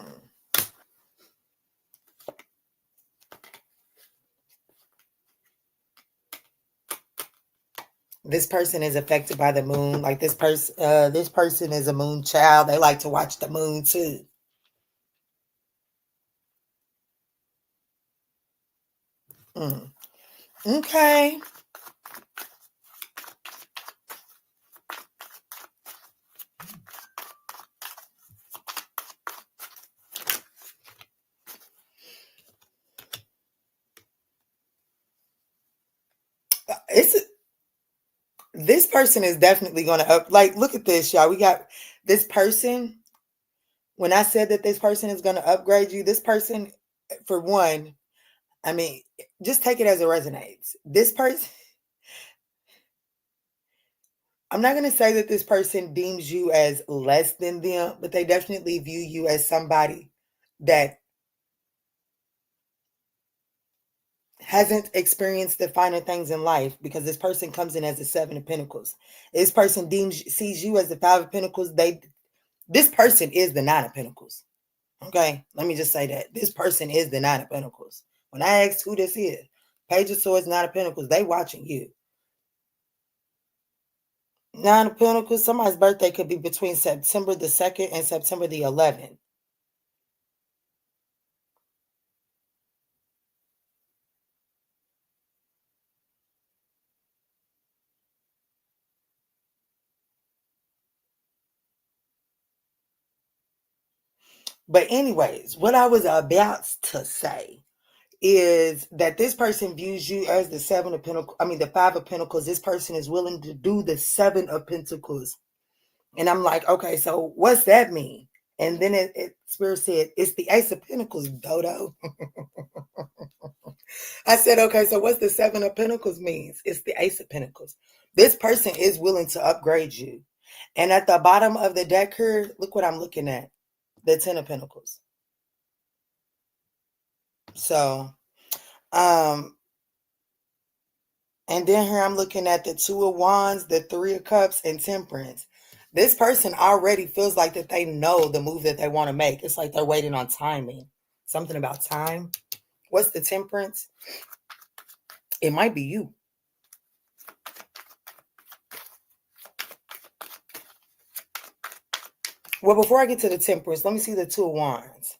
This person is affected by the moon. Like this person is a moon child. They like to watch the moon too. Mm. Okay. It's this person is definitely going to up. Like, look at this, y'all. We got this person. When I said that this person is going to upgrade you, this person, for one, I mean, just take it as it resonates. This person, I'm not going to say that this person deems you as less than them, but they definitely view you as somebody that hasn't experienced the finer things in life, because this person comes in as the Seven of Pentacles. This person sees you as the Five of Pentacles. This person is the Nine of Pentacles. Okay, let me just say that this person is the Nine of Pentacles. When I asked who this is, Page of Swords, Nine of Pentacles, they watching you. Nine of Pentacles, somebody's birthday could be between September the 2nd and September the 11th. But anyways, what I was about to say is that this person views you as the Seven of Pentacles. I mean, the Five of Pentacles. This person is willing to do the Seven of Pentacles. And I'm like, okay, so what's that mean? And then Spirit said, it's the Ace of Pentacles, Dodo. I said, okay, so what's the Seven of Pentacles means? It's the Ace of Pentacles. This person is willing to upgrade you. And at the bottom of the deck here, look what I'm looking at. The Ten of Pentacles. So, and then here I'm looking at the Two of Wands, the Three of Cups, and Temperance. This person already feels like that they know the move that they want to make. It's like they're waiting on timing. Something about time. What's the Temperance? It might be you. Well, before I get to the Temperance, let me see the Two of Wands.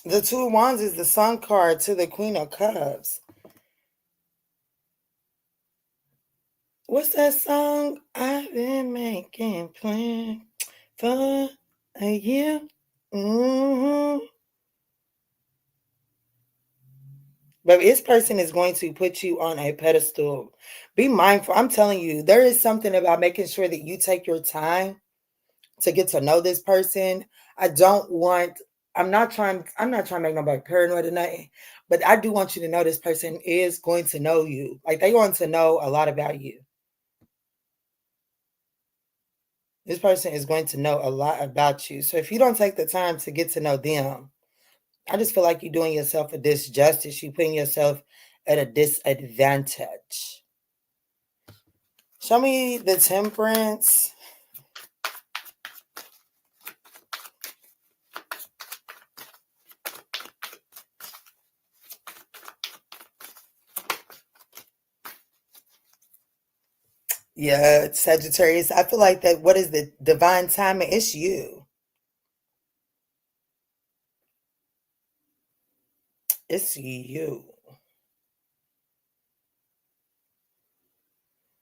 The Two of Wands is the Sun card to the Queen of Cups. What's that song? I've been making plans for a year. Mm-hmm. But this person is going to put you on a pedestal. Be mindful. I'm telling you, there is something about making sure that you take your time to get to know this person. I'm not trying to make nobody paranoid or nothing, but I do want you to know this person is going to know you. Like, they want to know a lot about you. This person is going to know a lot about you. So if you don't take the time to get to know them, I just feel like you're doing yourself a disjustice. You're putting yourself at a disadvantage. Show me the Temperance. Yeah, Sagittarius. I feel like that. What is the divine timing? It's you. It's you.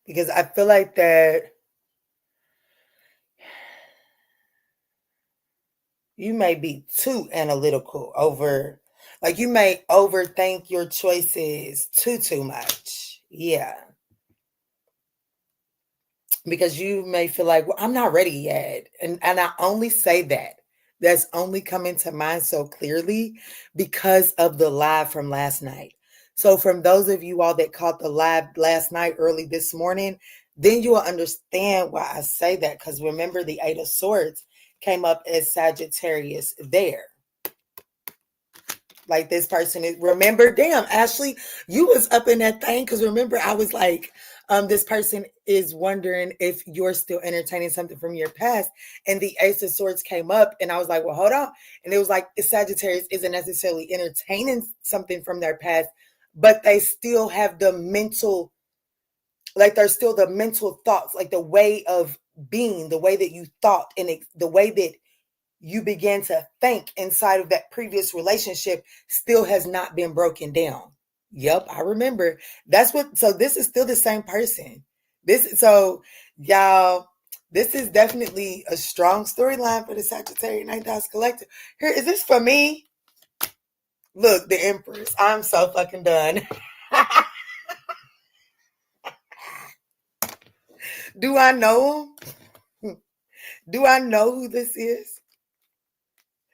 Because I feel like that you may be too analytical over, like, you may overthink your choices too much. Yeah. Because you may feel like, well, I'm not ready yet. And I only say that. That's only coming to mind so clearly because of the live from last night. So from those of you all that caught the live last night, early this morning, then you will understand why I say that. Because remember, the Eight of Swords came up as Sagittarius there. Like this person is, remember, damn, Ashley, you was up in that thing. Because remember, I was like, this person is wondering if you're still entertaining something from your past. And the Ace of Swords came up, and I was like, well, hold on. And it was like, Sagittarius isn't necessarily entertaining something from their past, but they still have the mental, like there's still the mental thoughts, like the way of being, the way that you thought, and the way that you began to think inside of that previous relationship still has not been broken down. Yep, I remember. That's what, so this is still the same person. So y'all, this is definitely a strong storyline for the Sagittarius Ninth House Collective. Here, is this for me? Look, the Empress. I'm so fucking done. Do I know him? Do I know who this is?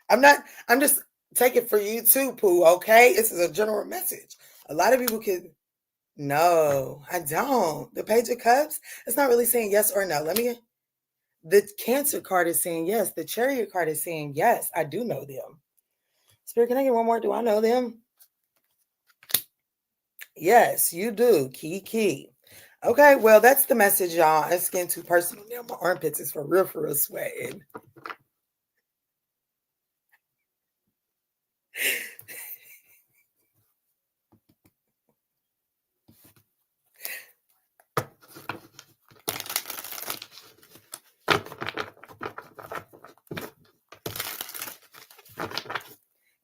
I'm just taking for you too, Pooh, okay? This is a general message. A lot of people could, no, I don't. The Page of Cups, it's not really saying yes or no. The Cancer card is saying yes. The Chariot card is saying yes. I do know them. Spirit, can I get one more? Do I know them? Yes, you do. Key. Okay, well, that's the message, y'all. It's getting too personal now. My armpits is for real sweating.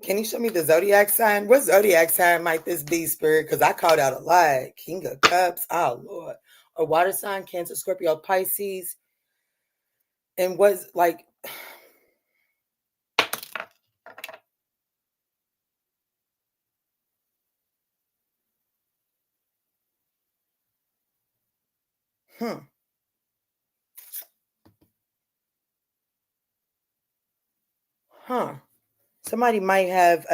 Can you show me the zodiac sign? What zodiac sign might this be, Spirit? Because I called out a lot. King of Cups. Oh, Lord. A water sign, Cancer, Scorpio, Pisces. And what's like... Somebody might have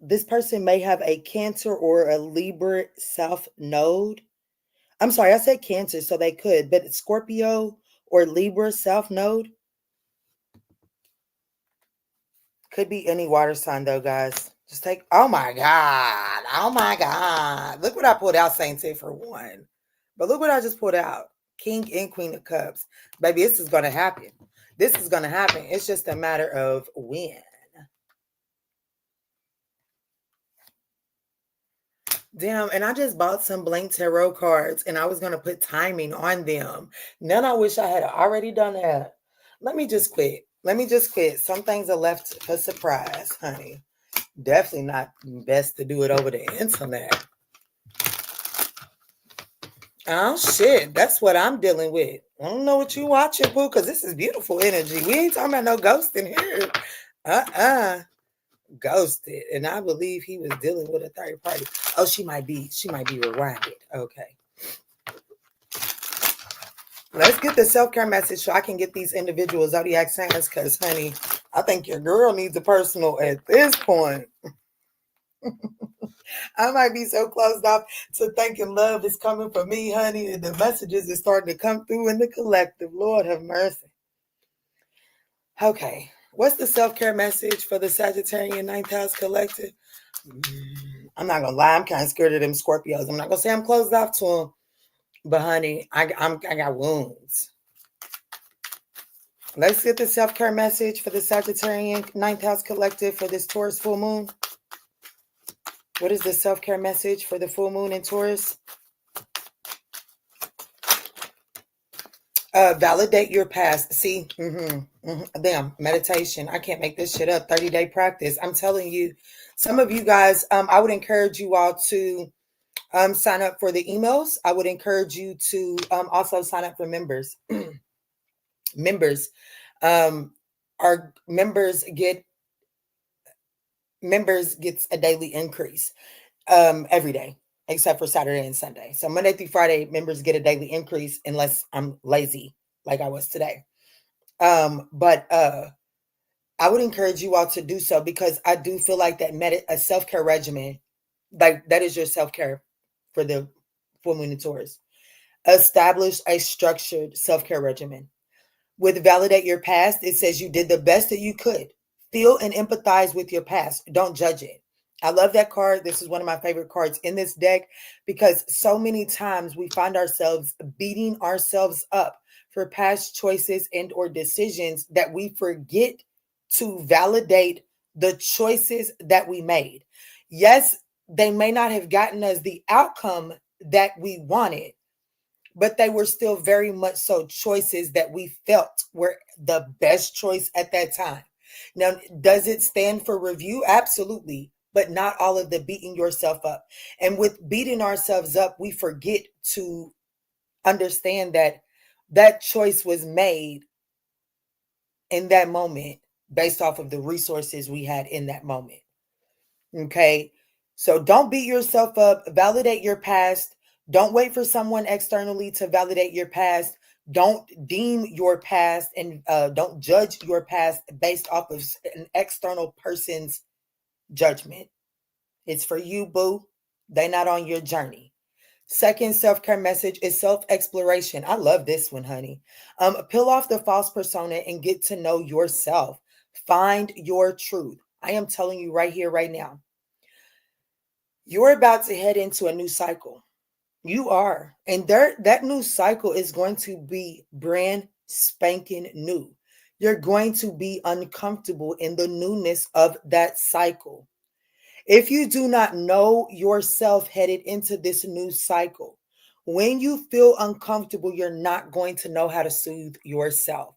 this person may have a Cancer or a Libra South Node. I'm sorry, I said Cancer, so they could, but it's Scorpio or Libra South Node. Could be any water sign though, guys. Just take, oh my God. Look what I pulled out, Saint for one. But look what I just pulled out. King and Queen of Cups. Baby, this is going to happen. It's just a matter of when. Damn, and I just bought some blank tarot cards and I was going to put timing on them. None, I wish I had already done that. Let me just quit. Some things are left for surprise, honey. Definitely not best to do it over the internet. Oh, shit. That's what I'm dealing with. I don't know what you watching, Pooh, because this is beautiful energy. We ain't talking about no ghost in here. Ghosted, and I believe he was dealing with a third party. Oh, she might be rewinded. Okay, let's get the self-care message so I can get these individual zodiac signs, because honey, I think your girl needs a personal at this point. I might be so closed off to thinking love is coming for me, honey, and the messages is starting to come through in the collective. Lord have mercy. Okay, what's the self-care message for the Sagittarian Ninth House Collective? I'm not gonna lie, I'm kind of scared of them Scorpios. I'm not gonna say I'm closed off to them, but honey, I got wounds. Let's get the self-care message for the Sagittarian Ninth House Collective for this Taurus full moon. What is the self-care message for the full moon in Taurus? Validate your past. See, damn, meditation. I can't make this shit up. 30-day practice. I'm telling you, some of you guys, I would encourage you all to sign up for the emails. I would encourage you to also sign up for members. Members gets a daily increase every day except for Saturday and Sunday. So Monday through Friday, members get a daily increase unless I'm lazy like I was today. But I would encourage you all to do so, because I do feel like that a self-care regimen Like that is your self-care for the full moon in Taurus. Establish a structured self-care regimen. With validate your past, it says you did the best that you could. Feel and empathize with your past. Don't judge it. I love that card. This is one of my favorite cards in this deck because so many times we find ourselves beating ourselves up for past choices and or decisions that we forget to validate the choices that we made. Yes, they may not have gotten us the outcome that we wanted, but they were still very much so choices that we felt were the best choice at that time. Now, does it stand for review? Absolutely, but not all of the beating yourself up. And with beating ourselves up, we forget to understand that that choice was made in that moment based off of the resources we had in that moment. Okay. So don't beat yourself up. Validate your past. Don't wait for someone externally to validate your past. Don't deem your past and don't judge your past based off of an external person's judgment. It's for you, boo. They're not on your journey. Second self-care message is self-exploration. I love this one, honey. Peel off the false persona and get to know yourself. Find your truth. I am telling you right here, right now. You're about to head into a new cycle. You are. And that new cycle is going to be brand spanking new. You're going to be uncomfortable in the newness of that cycle. If you do not know yourself headed into this new cycle, when you feel uncomfortable, you're not going to know how to soothe yourself.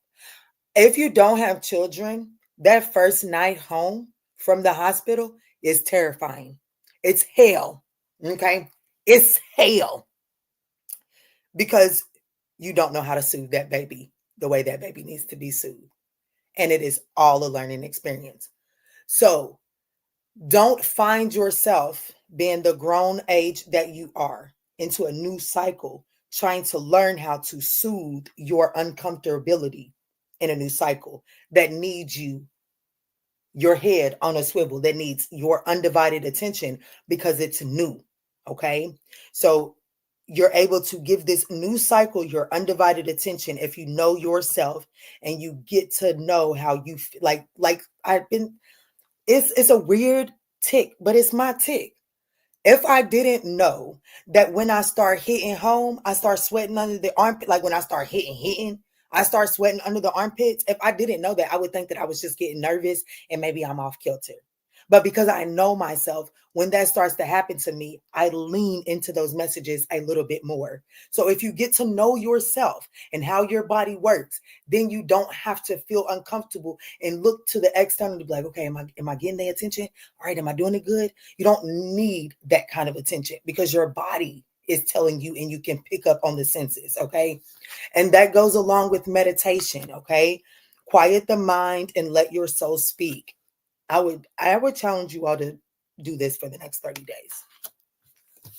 If you don't have children, that first night home from the hospital is terrifying. It's hell. Okay. It's hell because you don't know how to soothe that baby the way that baby needs to be soothed. And it is all a learning experience. So don't find yourself being the grown age that you are into a new cycle, trying to learn how to soothe your uncomfortability in a new cycle that needs your head on a swivel, that needs your undivided attention because it's new. Okay. So you're able to give this new cycle your undivided attention if you know yourself and you get to know how you like I've been, it's a weird tick, but it's my tick. If I didn't know that when I start hitting home, I start sweating under the armpit, like when I start hitting, I start sweating under the armpits. If I didn't know that, I would think that I was just getting nervous and maybe I'm off kilter. But because I know myself, when that starts to happen to me, I lean into those messages a little bit more. So if you get to know yourself and how your body works, then you don't have to feel uncomfortable and look to the external to be like, okay, am I getting their attention? All right, am I doing it good? You don't need that kind of attention because your body is telling you and you can pick up on the senses, okay? And that goes along with meditation, okay? Quiet the mind and let your soul speak. I would challenge you all to do this for the next 30 days.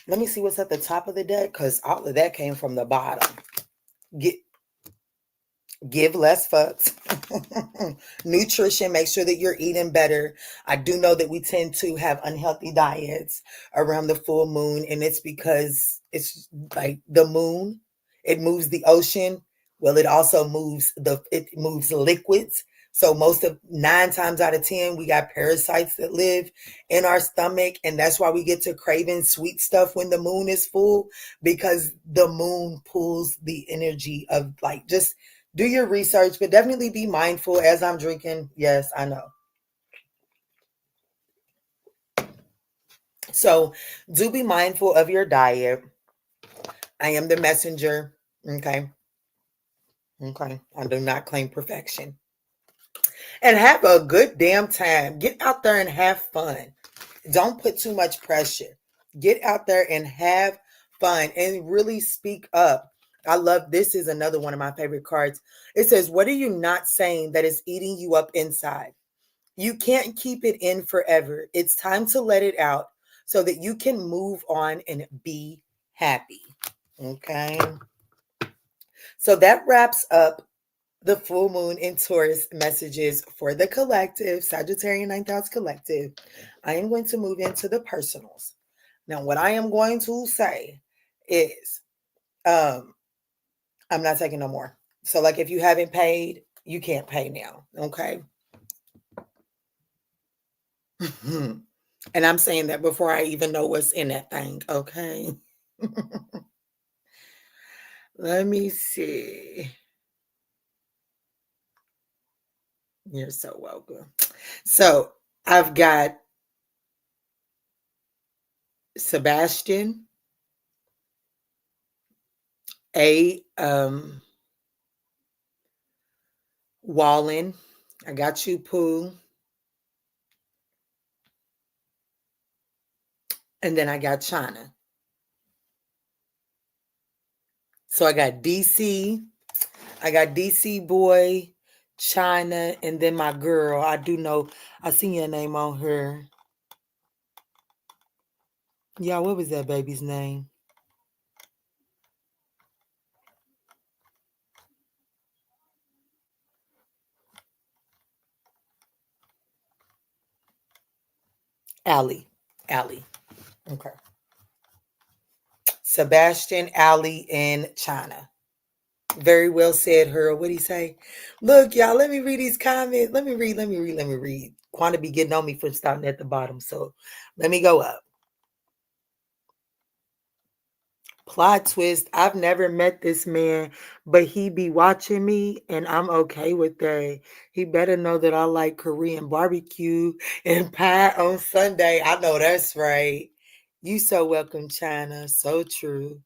Let me see what's at the top of the deck because all of that came from the bottom. Give less fucks. Nutrition, make sure that you're eating better. I do know that we tend to have unhealthy diets around the full moon, and it's because it's like the moon, it moves the ocean. Well, it also moves liquids. So most of 9 times out of 10, we got parasites that live in our stomach. And that's why we get to craving sweet stuff when the moon is full, because the moon pulls the energy of like, just do your research, but definitely be mindful as I'm drinking. Yes, I know. So do be mindful of your diet. I am the messenger. Okay. Okay. I do not claim perfection. And have a good damn time. Get out there and have fun. Don't put too much pressure. Get out there and have fun and really speak up. I love this. Is another one of my favorite cards. It says, what are you not saying that is eating you up inside? You can't keep it in forever. It's time to let it out so that you can move on and be happy. Okay. So that wraps up the full moon in Taurus messages for the collective, Sagittarian 9th house collective. I am going to move into the personals. Now, what I am going to say is, I'm not taking no more. So, like, if you haven't paid, you can't pay now. Okay. And I'm saying that before I even know what's in that thing. Okay. Let me see. You're so welcome. So I've got Sebastian, Wallen. I got you, Pooh. And then I got China. So I got DC. I got DC boy, China, and then my girl. I do know, I seen your name on her. Y'all, what was that baby's name? Allie. Okay. Sebastian, Allie, and China. Very well said, her. What'd he say? Look, y'all, let me read these comments. Let me read. Quanda be getting on me for starting at the bottom. So let me go up. Plot twist. I've never met this man, but he be watching me and I'm okay with that. He better know that I like Korean barbecue and pie on Sunday. I know that's right. You so welcome, China. So true.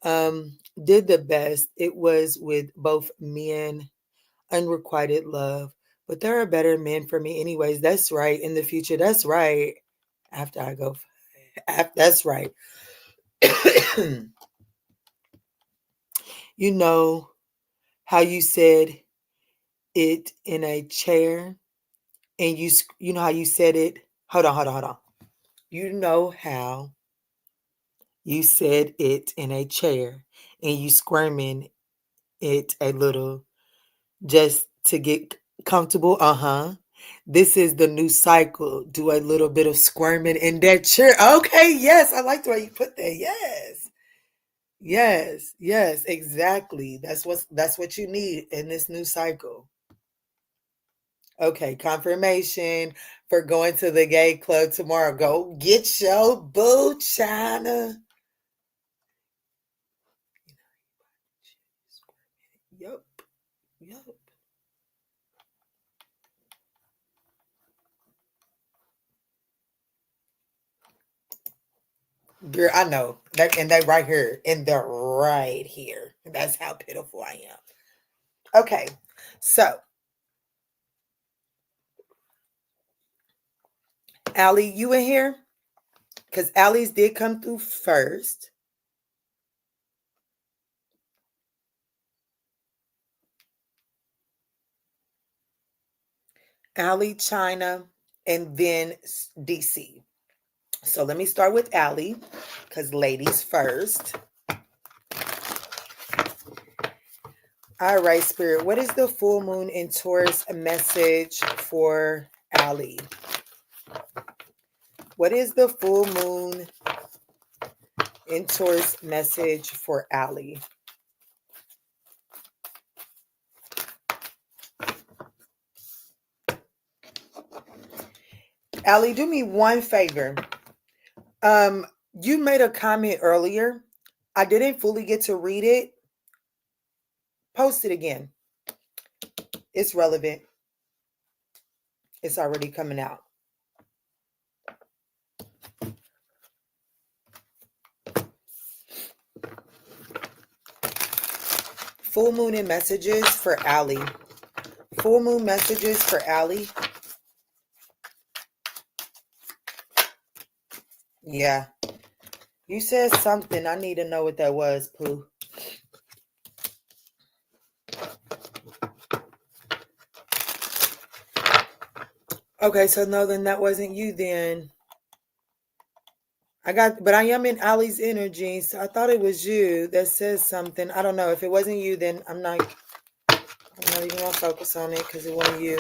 Did the best. It was with both men, unrequited love. But there are better men for me anyways. That's right. In the future, that's right. After I go, that's right. You know how you said it in a chair and you know how you said it. Hold on. You know how you said it in a chair and you squirming it a little just to get comfortable. This is the new cycle. Do a little bit of squirming in that chair. Okay, yes, I like the way you put that. Yes, exactly. That's what you need in this new cycle. Okay, confirmation for going to the gay club tomorrow. Go get your boo, China. Yup. Girl, I know. And they right here. And they're right here. That's how pitiful I am. Okay. So, Allie, you in here? Because Allie's did come through first. Allie, China, and then DC. So let me start with Allie, because ladies first. All right, Spirit. What is the full moon in Taurus message for Allie? What is the full moon in Taurus message for Allie? Allie, do me one favor. You made a comment earlier. I didn't fully get to read it. Post it again. It's relevant. It's already coming out. Full moon in messages for Allie. Full moon messages for Allie. Yeah. You said something. I need to know what that was, Pooh. Okay, so no, then that wasn't you then. But I am in Allie's energy, so I thought it was you that says something. I don't know. If it wasn't you, then I'm not not even gonna focus on it because it wasn't you.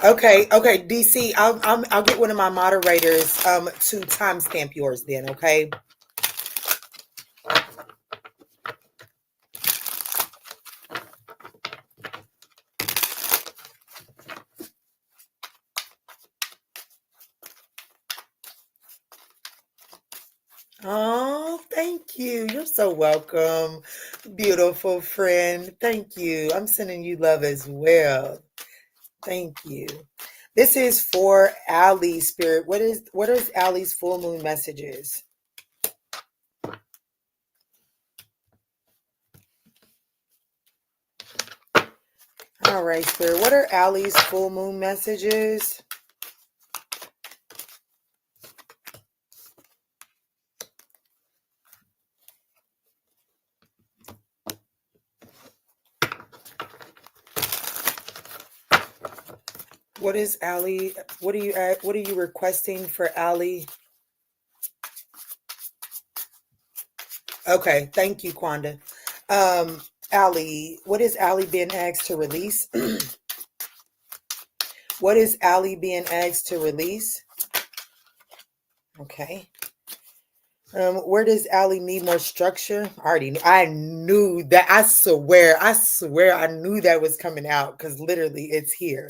Okay, DC. I'll get one of my moderators to timestamp yours then. Okay. Oh, thank you. You're so welcome, beautiful friend. Thank you. I'm sending you love as well. Thank you. This is for Ali Spirit. What is Ali's full moon messages? All right, Spirit. What are Ali's full moon messages? What is Ali? What are you requesting for Ali? Okay, thank you, Quanda. Ali, what is Ali being asked to release? What is Ali being asked to release? Okay. Where does Ali need more structure? I knew that. I swear, I knew that was coming out because literally it's here.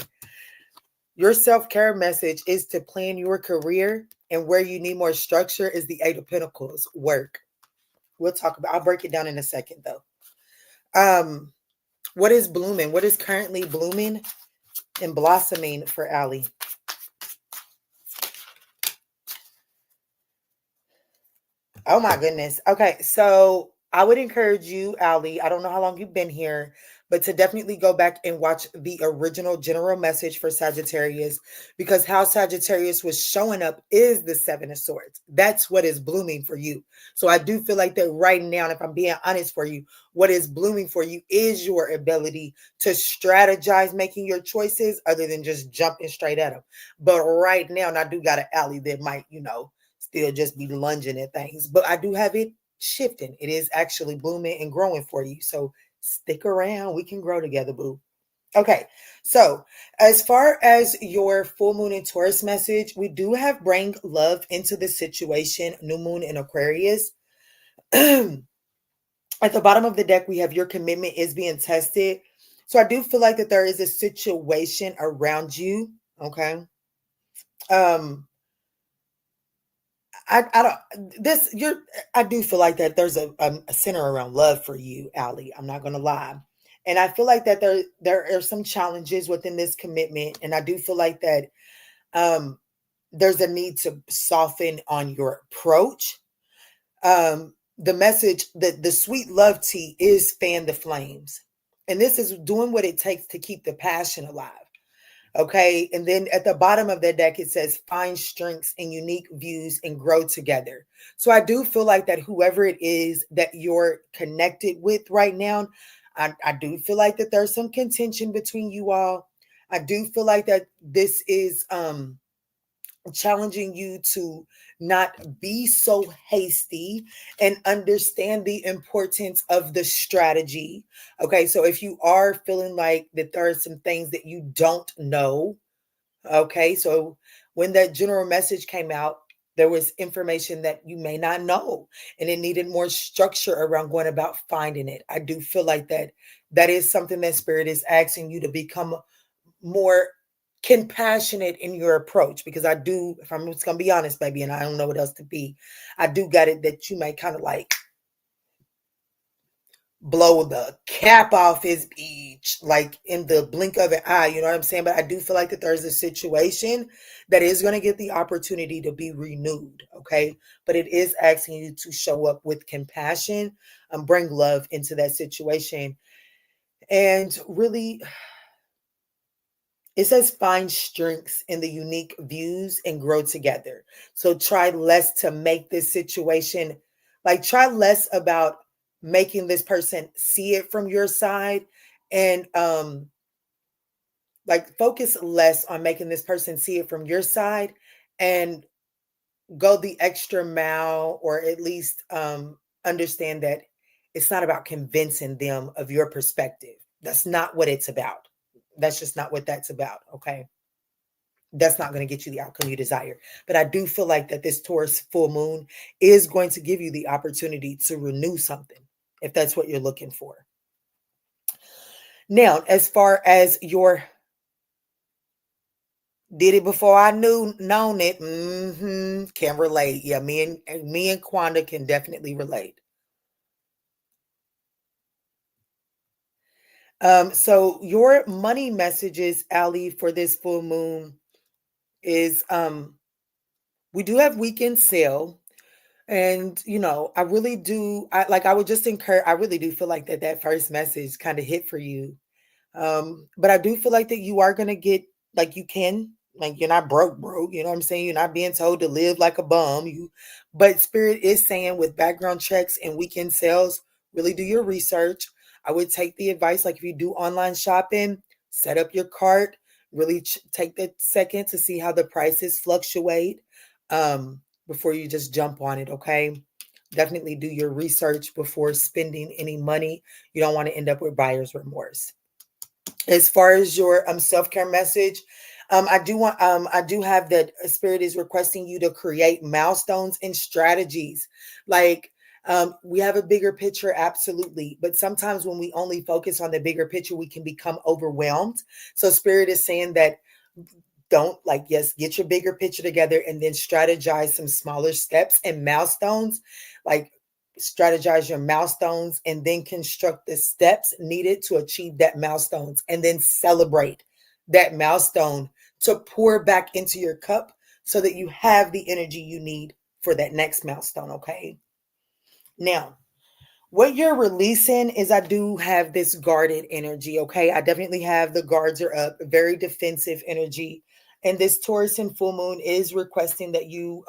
Your self-care message is to plan your career, and where you need more structure is the Eight of Pentacles, work. I'll break it down in a second though. What is blooming? What is currently blooming and blossoming for Ali? Oh my goodness. Okay, so I would encourage you, Ali. I don't know how long you've been here, but to definitely go back and watch the original general message for Sagittarius, because how Sagittarius was showing up is the Seven of Swords. That's what is blooming for you. So I do feel like that right now, and if I'm being honest for you, what is blooming for you is your ability to strategize making your choices other than just jumping straight at them. But right now, and I do got an Ali that might, still just be lunging at things. But I do have it shifting. It is actually blooming and growing for you. So stick around. We can grow together, boo. Okay. So as far as your full moon and Taurus message, we do have bring love into the situation, new moon in Aquarius. At the bottom of the deck, we have your commitment is being tested. So I do feel like that there is a situation around you. Okay. I don't this you're I do feel like that there's a center around love for you, Ali. I'm not gonna lie. And I feel like that there are some challenges within this commitment. And I do feel like that there's a need to soften on your approach. The message that the sweet love tea is fan the flames. And this is doing what it takes to keep the passion alive. Okay. And then at the bottom of the deck, it says find strengths and unique views and grow together. So I do feel like that whoever it is that you're connected with right now, I do feel like that there's some contention between you all. I do feel like that this is challenging you to not be so hasty and understand the importance of the strategy. Okay, so if you are feeling like that there are some things that you don't know, okay, so when that general message came out, there was information that you may not know, and it needed more structure around going about finding it. I do feel like that is something that Spirit is asking you to become more compassionate in your approach, because I do, if I'm just gonna be honest, baby, and I don't know what else to be, I do got it that you may kind of like blow the cap off his beach like in the blink of an eye, you know what I'm saying? But I do feel like that there's a situation that is going to get the opportunity to be renewed. Okay, but it is asking you to show up with compassion and bring love into that situation. And really, it says find strengths in the unique views and grow together. So try less to make this situation, like try less about making this person see it from your side, and like focus less on making this person see it from your side, and go the extra mile, or at least understand that It's not about convincing them of your perspective. That's not what it's about. That's just not what that's about. Okay. That's not going to get you the outcome you desire. But I do feel like that this Taurus full moon is going to give you the opportunity to renew something, if that's what you're looking for. Now, as far as your did it before I known it, can relate. Yeah, me and Quanda can definitely relate. So your money messages, Ali, for this full moon is we do have weekend sale. And I really do. I would just encourage. I really do feel like that first message kind of hit for you. But I do feel like that you are gonna get like you can like you're not broke. You know what I'm saying? You're not being told to live like a bum. But Spirit is saying with background checks and weekend sales, really do your research. I would take the advice like if you do online shopping, set up your cart. Really take the second to see how the prices fluctuate. Before you just jump on it, okay? Definitely do your research before spending any money. You don't want to end up with buyer's remorse. As far as your self-care message, I do have that Spirit is requesting you to create milestones and strategies. Like we have a bigger picture, absolutely. But sometimes when we only focus on the bigger picture, we can become overwhelmed. So Spirit is saying that don't yes, get your bigger picture together and then strategize some smaller steps and milestones. Like strategize your milestones and then construct the steps needed to achieve that milestones and then celebrate that milestone to pour back into your cup so that you have the energy you need for that next milestone. Okay. Now, what you're releasing is I do have this guarded energy. Okay. I definitely have the guards are up, very defensive energy. And this Taurus and full moon is requesting that you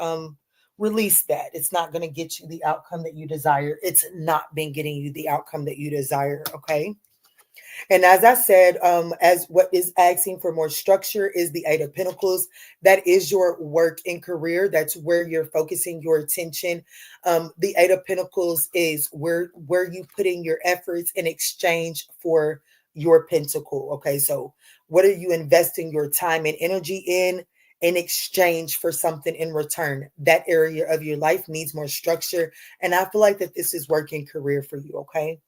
release that. It's not going to get you the outcome that you desire. It's not been getting you the outcome that you desire. Okay. And as I said, as what is asking for more structure is the Eight of Pentacles. That is your work and career. That's where you're focusing your attention. The Eight of Pentacles is where you put in your efforts in exchange for your pentacle. Okay, so what are you investing your time and energy in exchange for something in return? That area of your life needs more structure. And I feel like that this is work and career for you. Okay.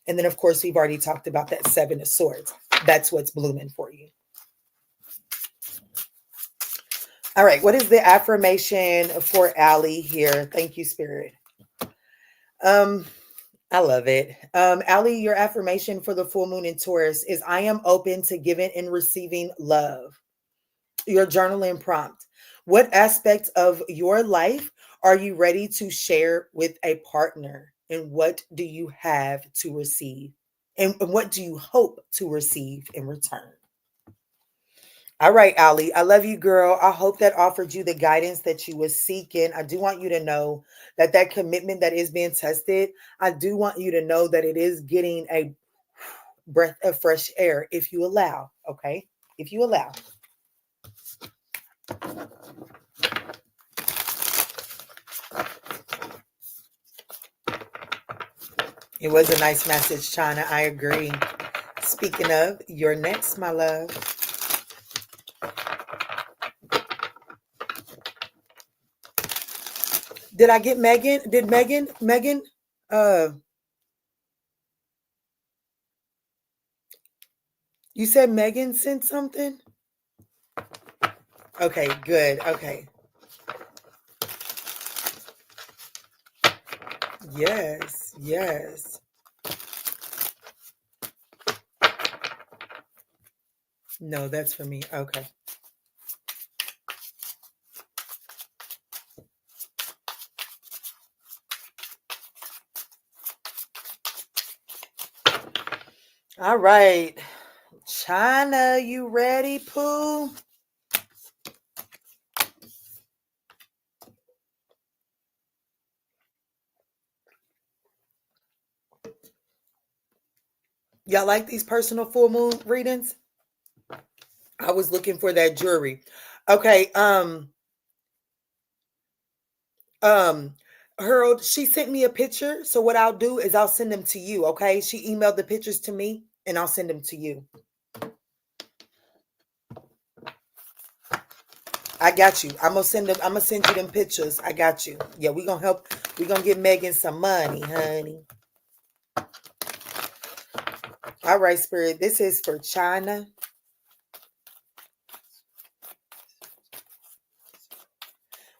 And then, of course, we've already talked about that Seven of Swords. That's what's blooming for you. All right. What is the affirmation for Ali here? Thank you, Spirit. I love it. Ali, your affirmation for the full moon in Taurus is I am open to giving and receiving love. Your journaling prompt. What aspects of your life are you ready to share with a partner? And what do you have to receive? And what do you hope to receive in return? All right, Ali. I love you, girl. I hope that offered you the guidance that you were seeking. I do want you to know that that commitment that is being tested, I do want you to know that it is getting a breath of fresh air if you allow. Okay. If you allow. It was a nice message, China. I agree. Speaking of, you're next, my love. Did I get Megan? Did Megan, you said Megan sent something? Okay, good. Okay. Yes, yes. No, that's for me. Okay. All right. China, you ready, Pooh? Y'all like these personal full moon readings? I was looking for that jewelry. Okay, um Harold, she sent me a picture. So what I'll do is I'll send them to you. Okay. She emailed the pictures to me and I'll send them to you. I got you. I'm gonna send you them pictures. I got you. Yeah, we're gonna help. We're gonna get Megan some money, honey. All right, Spirit. This is for China.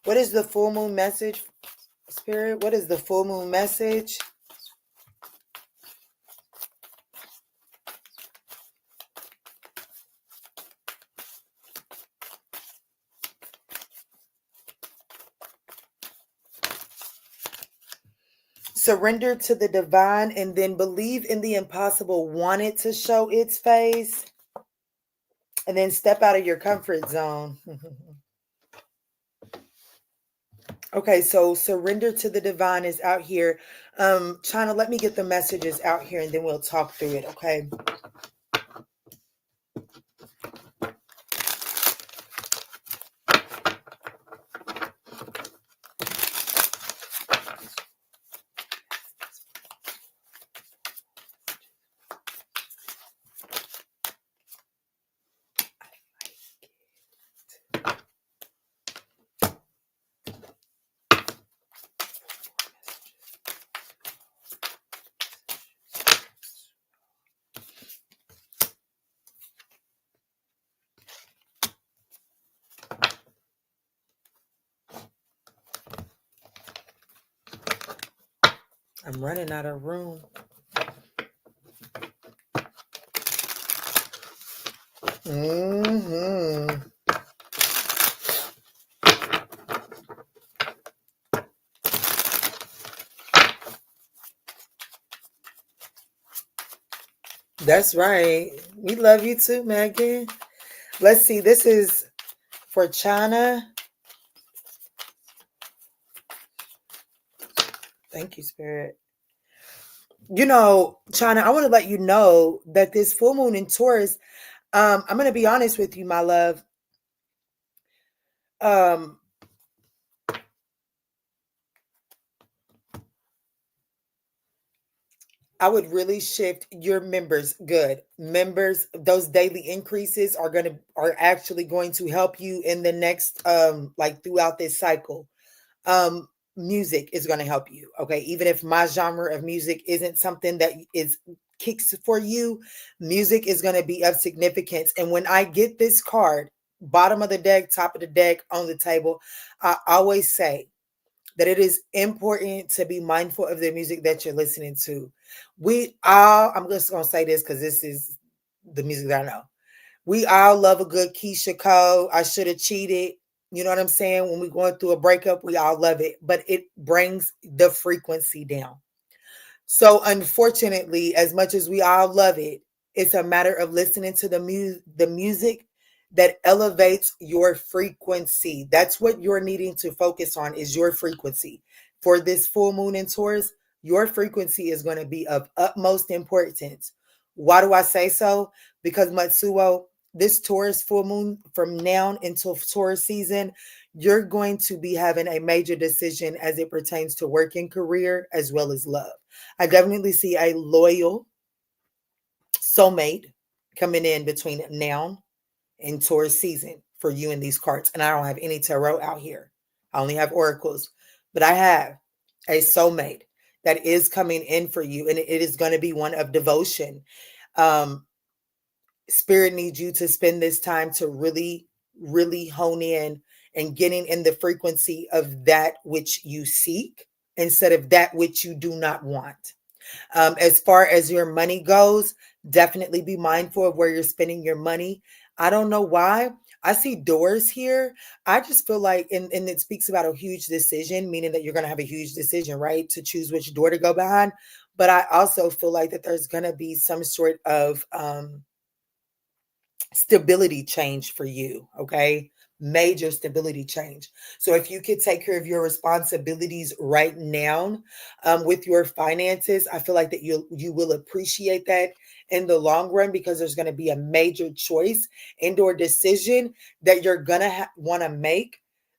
What is the full moon message, Spirit? What is the full moon message? Surrender to the divine and then believe in the impossible. Want it to show its face. And then step out of your comfort zone. Okay, so surrender to the divine is out here. China, let me get the messages out here and then we'll talk through it, okay? I'm running out of room. That's right. We love you too, Megan. Let's see. This is for China. Thank you, Spirit. You know, China, I want to let you know that this full moon in Taurus, I'm going to be honest with you, my love. I would really shift your members. Good members. Those daily increases are actually going to help you in the next, like throughout this cycle. Music is going to help you. Okay. Even if my genre of music isn't something that is kicks for you, music is going to be of significance. And when I get this card, bottom of the deck, top of the deck, on the table, I always say that it is important to be mindful of the music that you're listening to. I'm just going to say this because this is the music that I know. We all love a good Keisha Cole. I should have cheated. You know what I'm saying? When we're going through a breakup, we all love it, but it brings the frequency down. So unfortunately, as much as we all love it, it's a matter of listening to the music that elevates your frequency. That's what you're needing to focus on, is your frequency. For this full moon in Taurus, your frequency is going to be of utmost importance. Why do I say so? Because Matsuo, this Taurus full moon, from now until Taurus season, you're going to be having a major decision as it pertains to work and career as well as love. I definitely see a loyal soulmate coming in between now and Taurus season for you in these cards. And I don't have any tarot out here. I only have oracles, but I have a soulmate that is coming in for you, and it is going to be one of devotion. Spirit needs you to spend this time to really, really hone in and getting in the frequency of that which you seek instead of that which you do not want. As far as your money goes, definitely be mindful of where you're spending your money. I don't know why. I see doors here. I just feel like, and it speaks about a huge decision, meaning that you're going to have a huge decision, right? To choose which door to go behind. But I also feel like that there's going to be some sort of stability change for you. Okay. Major stability change. So if you could take care of your responsibilities right now with your finances, I feel like that you will appreciate that in the long run, because there's going to be a major choice and or decision that you're going to want to make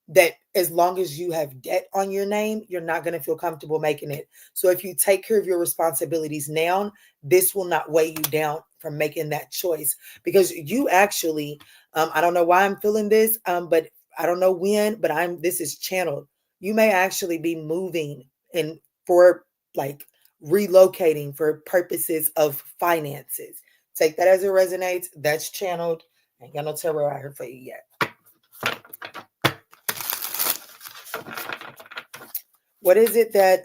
that as long as you have debt on your name, you're not going to feel comfortable making it. So if you take care of your responsibilities now, this will not weigh you down from making that choice, because you actually, I don't know why I'm feeling this, but I don't know when, but this is channeled. You may actually be moving and for like relocating for purposes of finances. Take that as it resonates. That's channeled. Ain't got no tarot out here for you yet. What is it that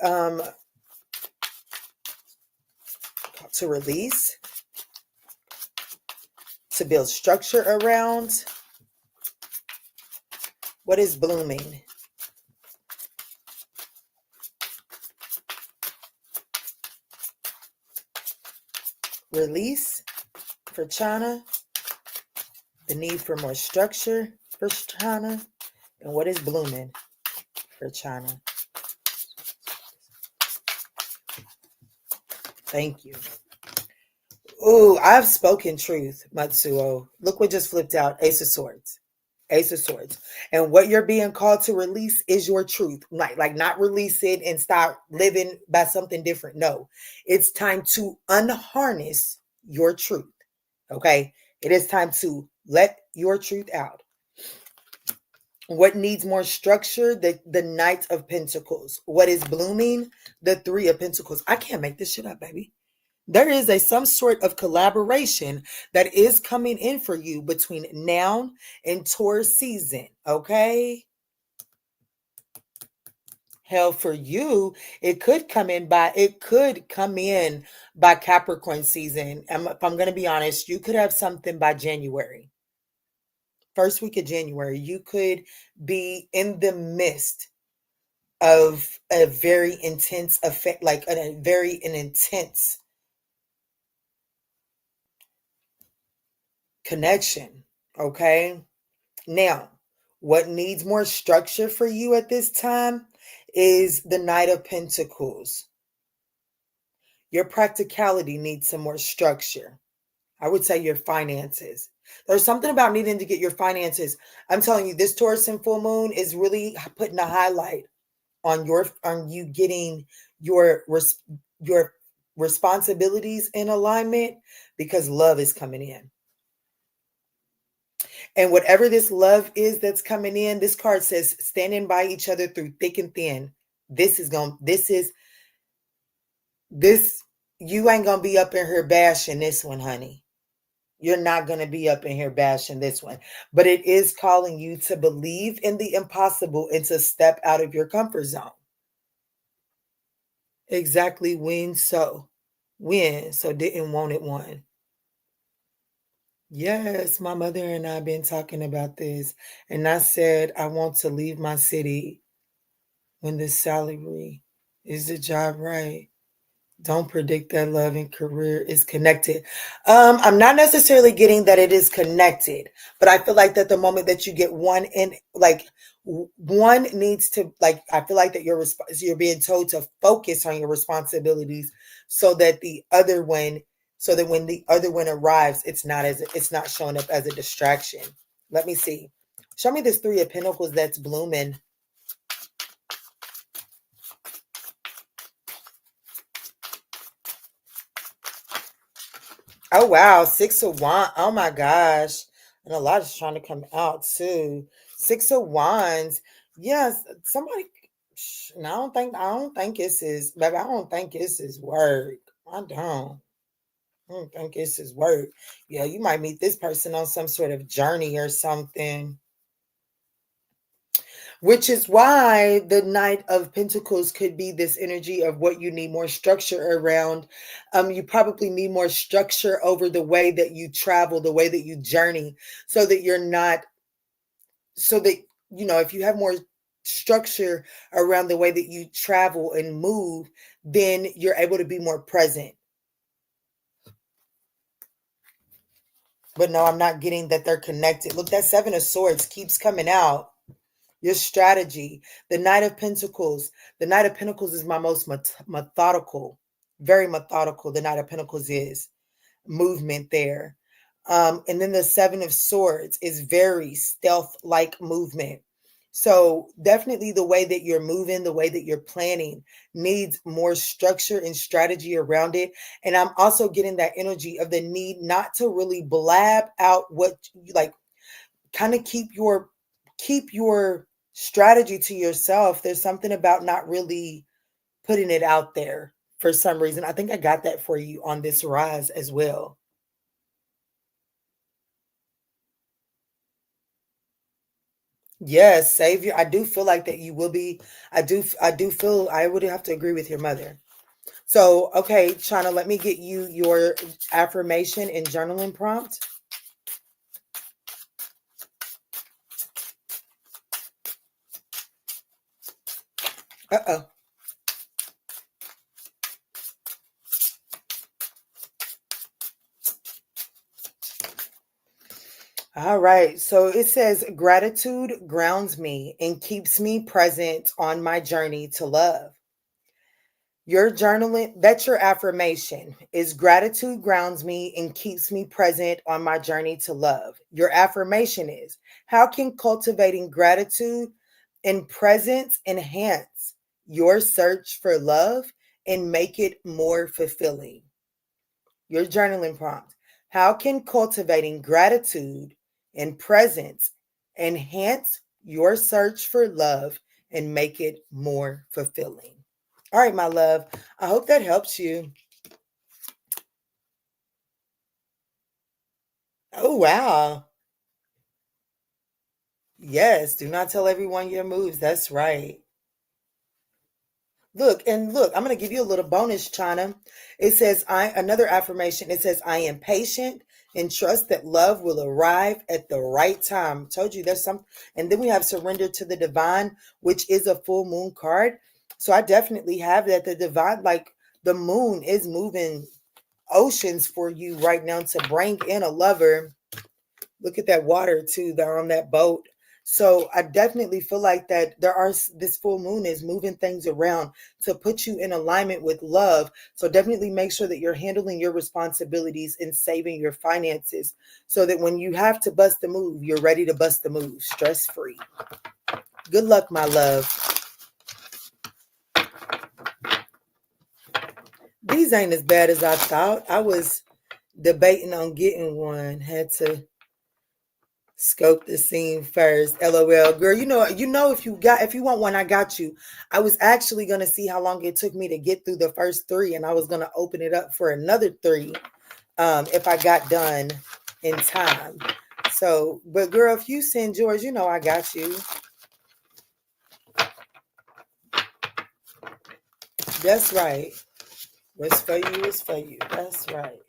to release, to build structure around? What is blooming? Release for China, the need for more structure for China, and what is blooming for China? Thank you. Ooh, I've spoken truth, Matsuo. Look what just flipped out. Ace of Swords. Ace of Swords. And what you're being called to release is your truth. Like not release it and start living by something different. No, it's time to unharness your truth. Okay? It is time to let your truth out. What needs more structure? The Knight of Pentacles. What is blooming? The Three of Pentacles. I can't make this shit up, baby. There is some sort of collaboration that is coming in for you between now and Taurus season, okay? Hell, for you, it could come in by Capricorn season. If I'm going to be honest, you could have something by January. First week of January, you could be in the midst of a very intense effect, like an intense connection. Okay. Now, what needs more structure for you at this time is the Knight of Pentacles. Your practicality needs some more structure. I would say your finances. There's something about needing to get your finances. I'm telling you, this Taurus and full moon is really putting a highlight on you getting your responsibilities in alignment, because love is coming in. And whatever this love is that's coming in, this card says standing by each other through thick and thin. You ain't gonna be up in here bashing this one, honey. You're not gonna be up in here bashing this one. But it is calling you to believe in the impossible and to step out of your comfort zone. Exactly when so. When so didn't want it one. Yes, my mother and I have been talking about this. And I said I want to leave my city when the salary is the job right. Don't predict that love and career is connected. I'm not necessarily getting that it is connected, but I feel like that the moment that you get one in, like one needs to, like, I feel like that you're being told to focus on your responsibilities so that when the other one arrives, it's not showing up as a distraction. Let me see. Show me this Three of Pentacles that's blooming. Oh, wow. Six of Wands. Oh, my gosh. And a lot is trying to come out, too. Six of Wands. Yes, somebody. No, I don't think this is, baby, I don't think this is work. I don't think this is work. Yeah, you might meet this person on some sort of journey or something. Which is why the Knight of Pentacles could be this energy of what you need more structure around. You probably need more structure over the way that you travel, the way that you journey, so that if you have more structure around the way that you travel and move, then you're able to be more present. But no, I'm not getting that they're connected. Look, that Seven of Swords keeps coming out. Your strategy, the Knight of Pentacles. The Knight of Pentacles is my most methodical, very methodical. The Knight of Pentacles is movement there. And then the Seven of Swords is very stealth-like movement. So definitely the way that you're moving, the way that you're planning needs more structure and strategy around it. And I'm also getting that energy of the need not to really blab out what you like, kind of keep your strategy to yourself. There's something about not really putting it out there for some reason. I think I got that for you on this rise as well. Yes, Savior. I do feel like that you will be. I do feel I would have to agree with your mother. So, okay, China, let me get you your affirmation and journaling prompt. Uh-oh. All right. So it says gratitude grounds me and keeps me present on my journey to love. Your journaling, that's your affirmation, is gratitude grounds me and keeps me present on my journey to love. Your affirmation is, how can cultivating gratitude and presence enhance your search for love and make it more fulfilling? Your journaling prompt, how can cultivating gratitude and presence enhance your search for love and make it more fulfilling? All right, my love. I hope that helps you. Oh, wow. Yes, do not tell everyone your moves. That's right. Look, I'm going to give you a little bonus, China. It says, another affirmation. It says, I am patient and trust that love will arrive at the right time. Told you there's some. And then we have surrender to the divine, which is a full moon card. So I definitely have that. The divine, like the moon is moving oceans for you right now to bring in a lover. Look at that water too. They're on that boat. So I definitely feel like that this full moon is moving things around to put you in alignment with love. So definitely make sure that you're handling your responsibilities and saving your finances so that when you have to bust the move, you're ready to bust the move stress free. Good luck, my love. These ain't as bad as I thought. I was debating on getting one. Had to scope the scene first. LOL. Girl, if you want one, I got you. I was actually gonna see how long it took me to get through the first three, and I was gonna open it up for another three if I got done in time. So, but girl, if you send yours, I got you. That's right. What's for you is for you. That's right.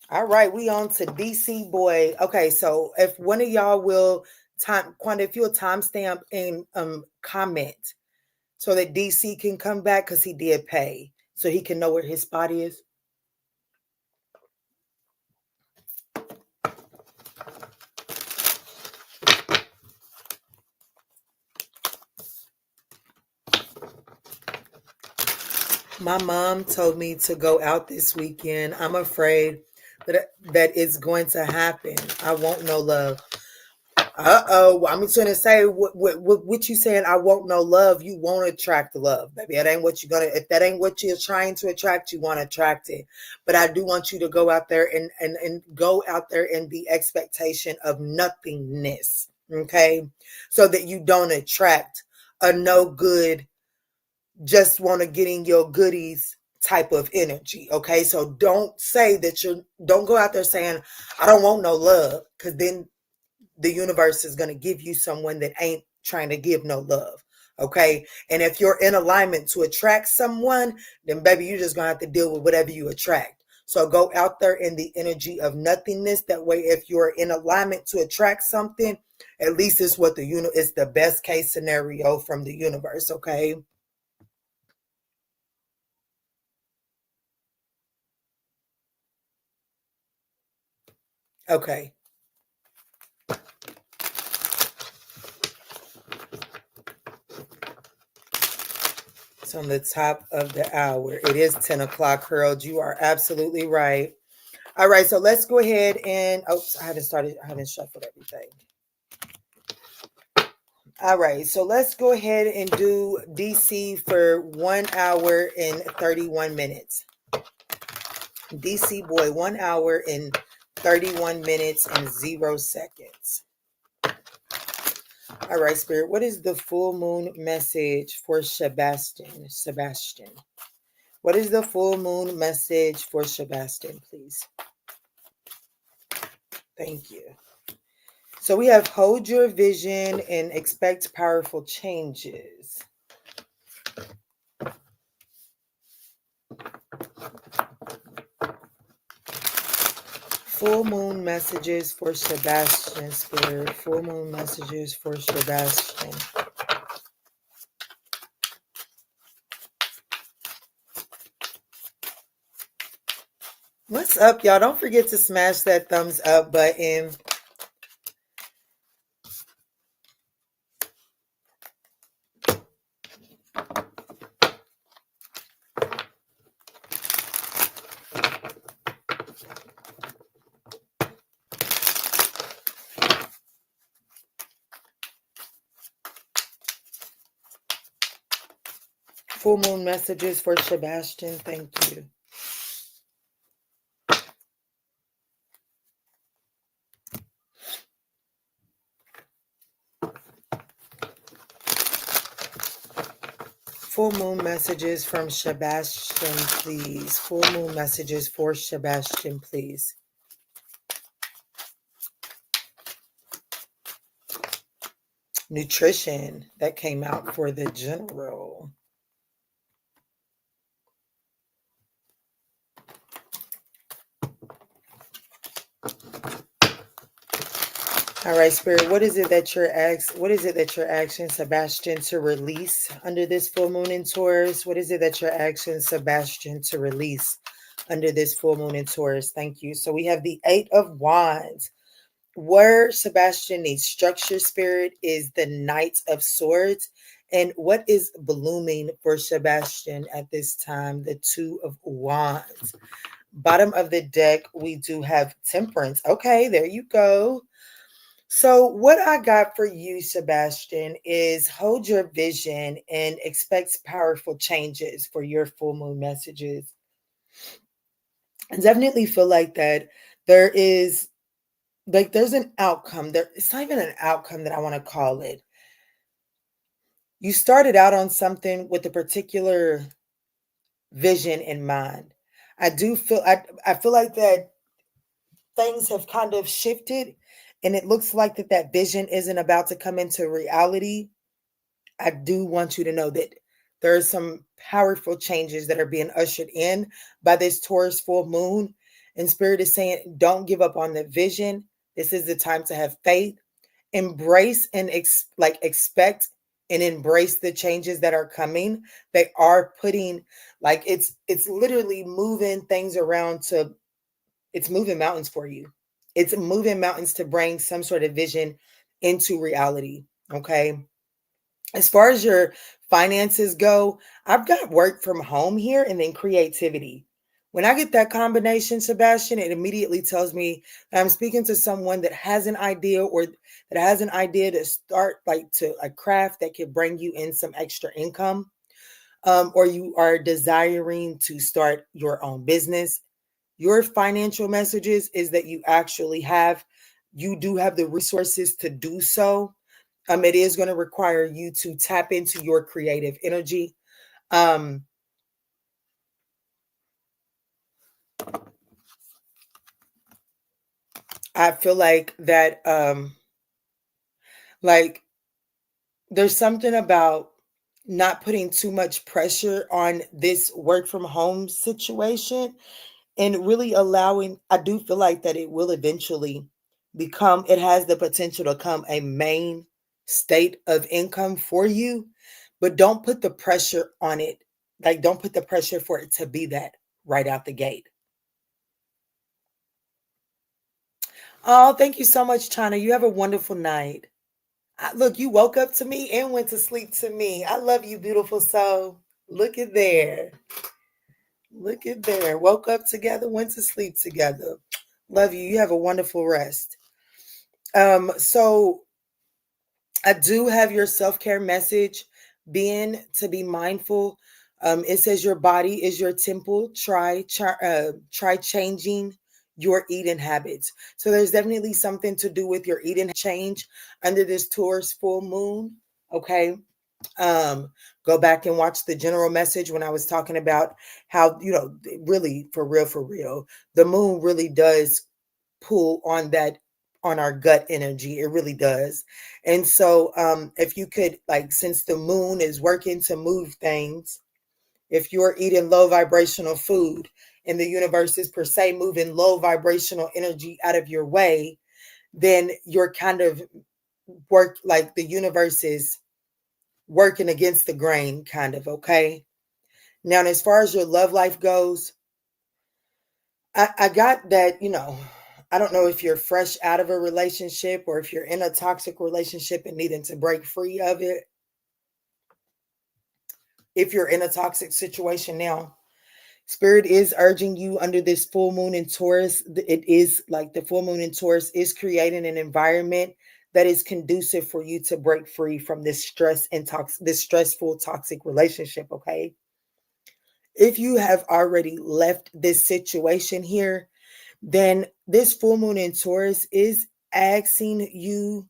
All right, we on to DC boy. Okay, so if one of y'all will Quanda, if you'll timestamp and comment so that DC can come back because he did pay, so he can know where his spot is. My mom told me to go out this weekend. I'm afraid that it's going to happen. I won't know love. Uh-oh. I'm just gonna say what you saying, I won't know love, you won't attract love, baby. That ain't what you're gonna if that ain't what you're trying to attract, you want to attract it. But I do want you to go out there and go out there in the expectation of nothingness. Okay. So that you don't attract a no good, just want to get in your goodies type of energy. Okay. So don't go out there saying, I don't want no love, because then the universe is going to give you someone that ain't trying to give no love. Okay. And if you're in alignment to attract someone, then baby, you're just going to have to deal with whatever you attract. So go out there in the energy of nothingness. That way, if you're in alignment to attract something, at least it's what it's the best case scenario from the universe. Okay. Okay. It's on the top of the hour. It is 10 o'clock, Harold. You are absolutely right. All right, so let's go ahead and I haven't shuffled everything. All right, so let's go ahead and do DC for 1 hour and 31 minutes. DC boy, 1 hour and 31 minutes and 0 seconds. All right, Spirit, what is the full moon message for Sebastian? Sebastian. What is the full moon message for Sebastian, please? Thank you. So we have hold your vision and expect powerful changes. Full moon messages for Sebastian, Spirit. Full moon messages for Sebastian. What's up, y'all? Don't forget to smash that thumbs up button. Full moon messages for Sebastian. Thank you. Full moon messages from Sebastian, please. Full moon messages for Sebastian, please. Nutrition, that came out for the general. All right, Spirit, what is it that you're asking Sebastian to release under this full moon in Taurus? What is it that you're asking Sebastian to release under this full moon in Taurus? Thank you. So we have the 8 of Wands. Where Sebastian needs structure, Spirit, is the Knight of Swords. And what is blooming for Sebastian at this time? The 2 of Wands. Bottom of the deck, we do have Temperance. Okay, there you go. So what I got for you, Sebastian, is hold your vision and expect powerful changes for your full moon messages. I definitely feel like that there's an outcome there. It's not even an outcome that I want to call it. You started out on something with a particular vision in mind. I feel like that things have kind of shifted, and it looks like that vision isn't about to come into reality. I do want you to know that there are some powerful changes that are being ushered in by this Taurus full moon. And Spirit is saying, don't give up on the vision. This is the time to have faith, embrace and expect and embrace the changes that are coming. They are putting, like, it's literally moving things around it's moving mountains for you. It's moving mountains to bring some sort of vision into reality. Okay. As far as your finances go, I've got work from home here and then creativity. When I get that combination, Sebastian, it immediately tells me that I'm speaking to someone that has an idea or that has an idea to start to a craft that could bring you in some extra income, or you are desiring to start your own business. Your financial messages is that you do have the resources to do so. It is going to require you to tap into your creative energy. I feel like that, there's something about not putting too much pressure on this work from home situation and really allowing, I do feel like that it will eventually it has the potential to become a main state of income for you, but don't put the pressure on it. Like, don't put the pressure for it to be that right out the gate. Oh, thank you so much, China. You have a wonderful night. Look, you woke up to me and went to sleep to me. I love you, beautiful soul. Look at there. Look at there. Woke up together, went to sleep together. Love you. You have a wonderful rest. So I do have your self-care message, being to be mindful. It says your body is your temple. Try changing your eating habits. So there's definitely something to do with your eating change under this Taurus full moon. Okay. um Go back and watch the general message when I was talking about how, really, for real, the moon really does pull on that, on our gut energy. It really does. And so if you could, like, since the moon is working to move things, if you're eating low vibrational food and the universe is per se moving low vibrational energy out of your way, then you're kind of work like the universe is working against the grain, kind of. Okay. Now, as far as your love life goes, I got that, I don't know if you're fresh out of a relationship or if you're in a toxic relationship and needing to break free of it. If you're in a toxic situation now, Spirit is urging you under this full moon in Taurus. It is like the full moon in Taurus is creating an environment that is conducive for you to break free from this stress and this stressful toxic relationship. Okay. If you have already left this situation here, then this full moon in Taurus is asking you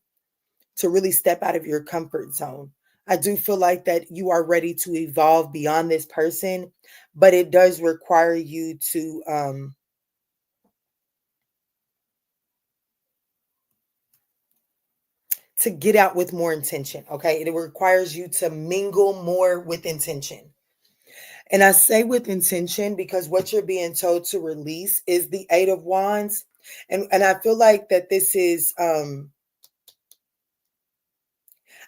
to really step out of your comfort zone. I do feel like that you are ready to evolve beyond this person, but it does require you to get out with more intention. Okay. It requires you to mingle more with intention. And I say with intention because what you're being told to release is the Eight of Wands. And I feel like that this is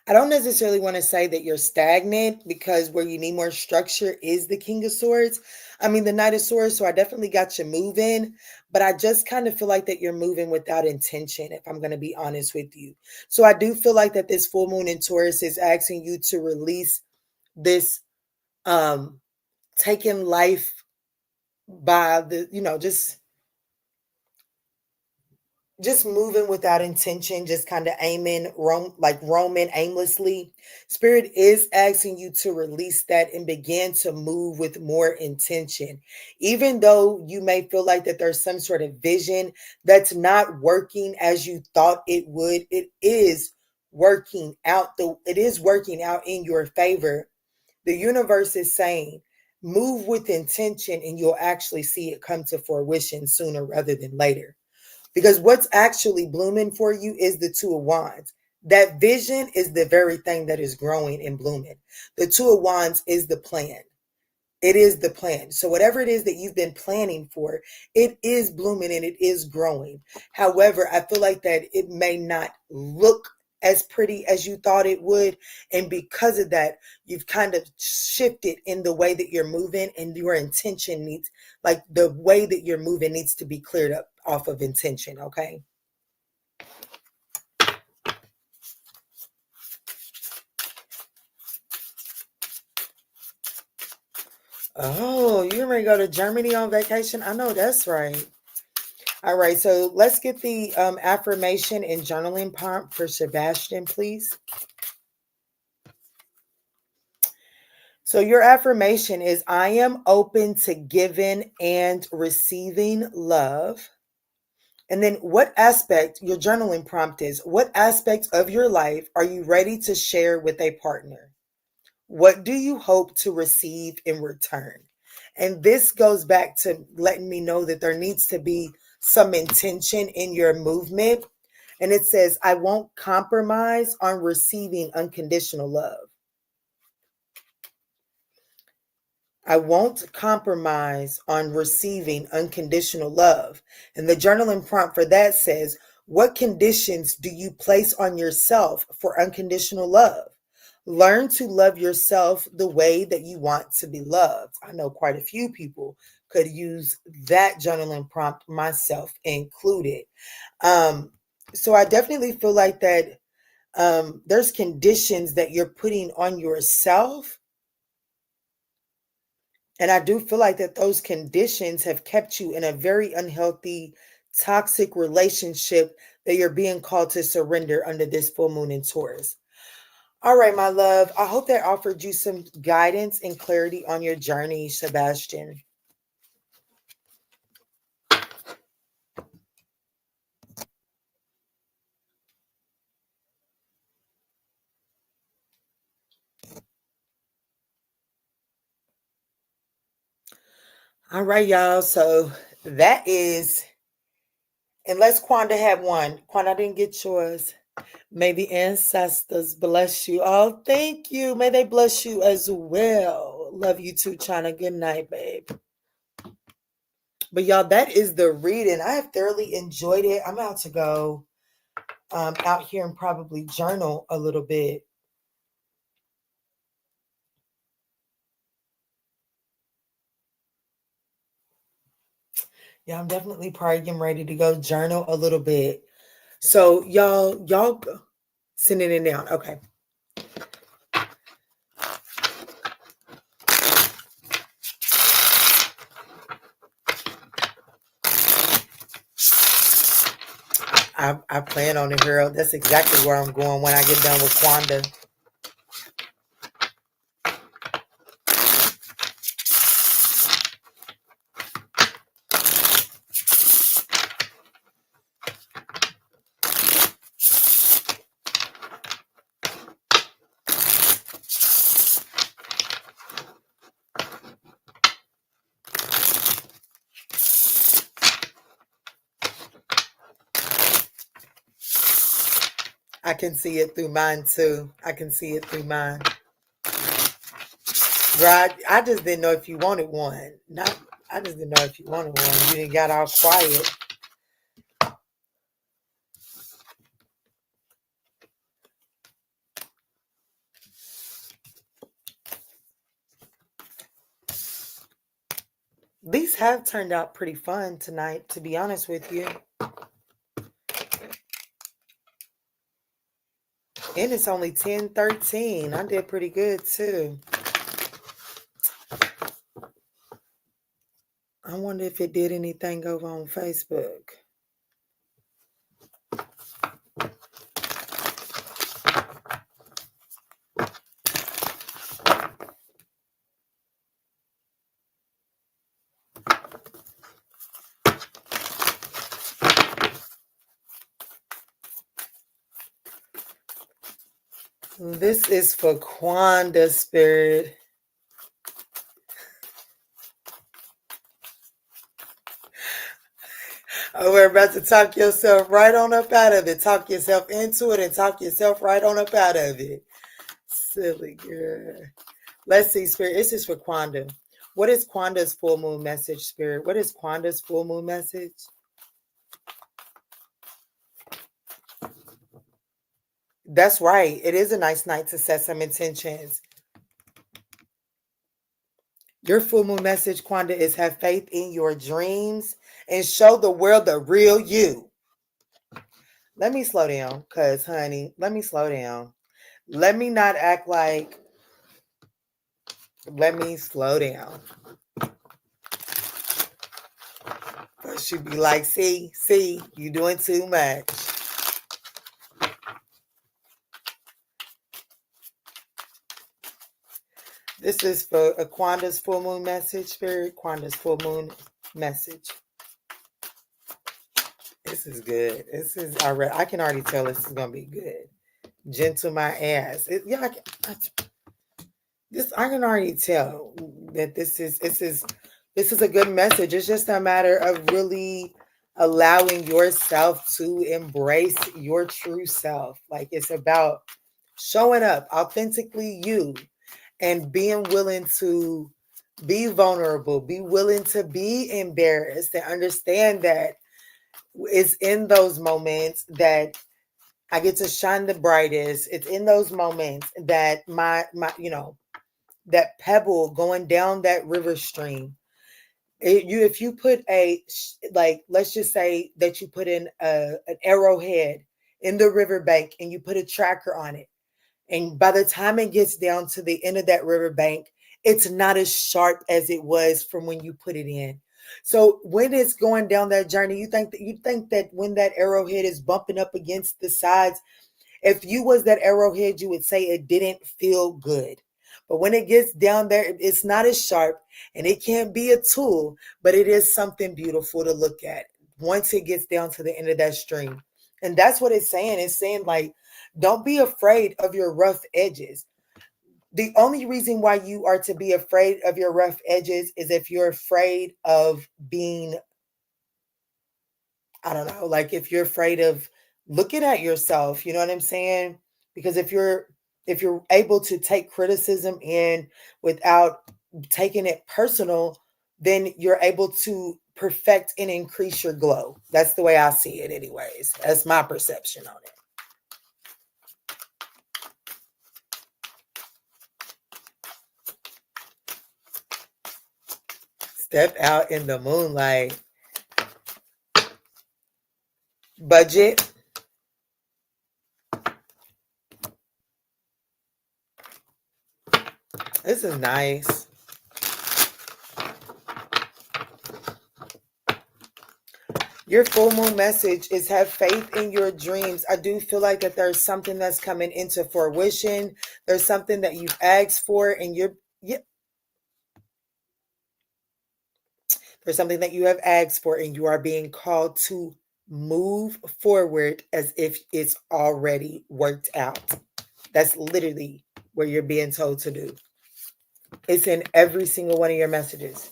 I don't necessarily want to say that you're stagnant, because where you need more structure is the King of Swords. I mean, the Knight of Swords. So I definitely got you moving, but I just kind of feel like that you're moving without intention, if I'm going to be honest with you. So I do feel like that this full moon in Taurus is asking you to release this um taking life by the, just moving without intention, just kind of roaming aimlessly. Spirit is asking you to release that and begin to move with more intention. Even though you may feel like that there's some sort of vision that's not working as you thought it would, it is working out in your favor. The universe is saying, move with intention and you'll actually see it come to fruition sooner rather than later. Because what's actually blooming for you is the Two of Wands. That vision is the very thing that is growing and blooming. The Two of Wands is the plan. It is the plan. So whatever it is that you've been planning for, it is blooming and it is growing. However, I feel like that it may not look as pretty as you thought it would. And because of that, you've kind of shifted in the way that you're moving, and your intention needs, like the way that you're moving needs to be cleared up off of intention. Okay. Oh, you're ready to go to Germany on vacation? I know that's right. All right, so let's get the affirmation and journaling prompt for Sebastian, please. So your affirmation is, I am open to giving and receiving love. And then your journaling prompt is, what aspect of your life are you ready to share with a partner? What do you hope to receive in return? And this goes back to letting me know that there needs to be some intention in your movement. And it says, I won't compromise on receiving unconditional love. I won't compromise on receiving unconditional love. And the journaling prompt for that says, what conditions do you place on yourself for unconditional love? Learn to love yourself the way that you want to be loved. I know quite a few people could use that journaling prompt, myself included. So I definitely feel like that there's conditions that you're putting on yourself And I do feel like that those conditions have kept you in a very unhealthy, toxic relationship that you're being called to surrender under this full moon in Taurus. All right, my love. I hope that offered you some guidance and clarity on your journey, Sebastian. All right, y'all. So that is, unless Quanda had one. Quanda didn't get yours. May the ancestors bless you. Oh, thank you. May they bless you as well. Love you too, China. Good night, babe. But y'all, that is the reading. I have thoroughly enjoyed it. I'm about to go out here and probably journal a little bit. Yeah, I'm definitely probably getting ready to go journal a little bit. So y'all sending it down. Okay. I plan on it, girl. That's exactly where I'm going when I get done with Quanda. I can see it through mine too. I can see it through mine. Right. I just didn't know if you wanted one. Not. I just didn't know if you wanted one. You didn't got all quiet. These have turned out pretty fun tonight, to be honest with you. And it's only 10:13. I did pretty good too. I wonder if it did anything over on Facebook. This is for Quanda, Spirit. Oh, we're about to talk yourself right on up out of it. Talk yourself into it and talk yourself right on up out of it. Silly girl. Let's see, Spirit. This is for Quanda. What is Quanda's full moon message, Spirit? What is Quanda's full moon message? That's right. It is a nice night to set some intentions. Your full moon message, Quanda, is have faith in your dreams and show the world the real you. Let me slow down, because, honey, let me slow down. Let me not act like, let me slow down. She'd be like, see, you doing too much. This is for Quanda's full moon message, Spirit. Quanda's full moon message. This is good. This is already. I can already tell this is gonna be good. Gentle my ass. I can already tell that this is a good message. It's just a matter of really allowing yourself to embrace your true self. Like, it's about showing up authentically you and being willing to be vulnerable, be willing to be embarrassed, and understand that it's in those moments that I get to shine the brightest. It's in those moments that my that pebble going down that river stream. If you put let's just say that you put in an arrowhead in the riverbank and you put a tracker on it, and by the time it gets down to the end of that riverbank, it's not as sharp as it was from when you put it in. So when it's going down that journey, you think that when that arrowhead is bumping up against the sides, if you was that arrowhead, you would say it didn't feel good. But when it gets down there, it's not as sharp, and it can't be a tool, but it is something beautiful to look at once it gets down to the end of that string. And that's what it's saying. It's saying, like, don't be afraid of your rough edges. The only reason why you are to be afraid of your rough edges is if you're afraid of being, I don't know, like if you're afraid of looking at yourself, you know what I'm saying? Because if you're able to take criticism in without taking it personal, then you're able to perfect and increase your glow. That's the way I see it anyways. That's my perception on it. Step out in the moonlight. Budget. This is nice. Your full moon message is have faith in your dreams. I do feel like that there's something that's coming into fruition. There's something that you've asked for, and there's something that you have asked for, and you are being called to move forward as if it's already worked out. That's literally what you're being told to do. It's in every single one of your messages.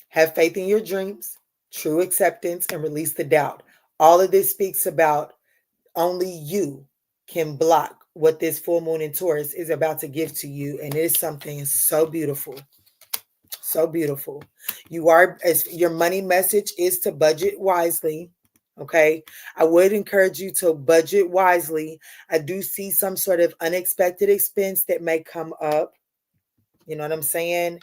Have faith in your dreams, true acceptance, and release the doubt. All of this speaks about only you can block what this full moon in Taurus is about to give to you. And it is something so beautiful. So beautiful. Your money message is to budget wisely. Okay. I would encourage you to budget wisely. I do see some sort of unexpected expense that may come up. You know what I'm saying?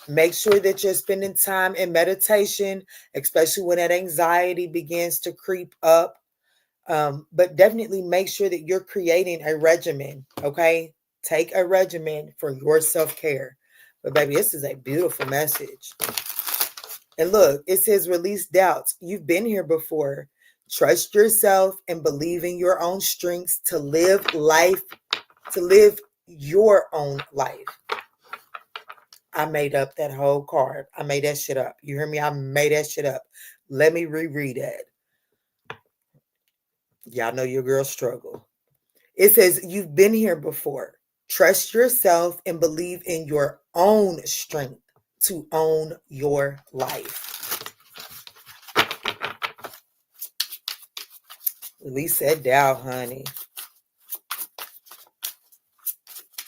Make sure that you're spending time in meditation, especially when that anxiety begins to creep up. But definitely make sure that you're creating a regimen, okay? Take a regimen for your self-care. But baby, this is a beautiful message. And look, it says release doubts. You've been here before. Trust yourself and believe in your own strengths to live your own life. I made up that whole card. I made that shit up. You hear me? I made that shit up. Let me reread it. Y'all know your girl struggle. It says, you've been here before. Trust yourself and believe in your own strength to own your life. Release that doubt, honey.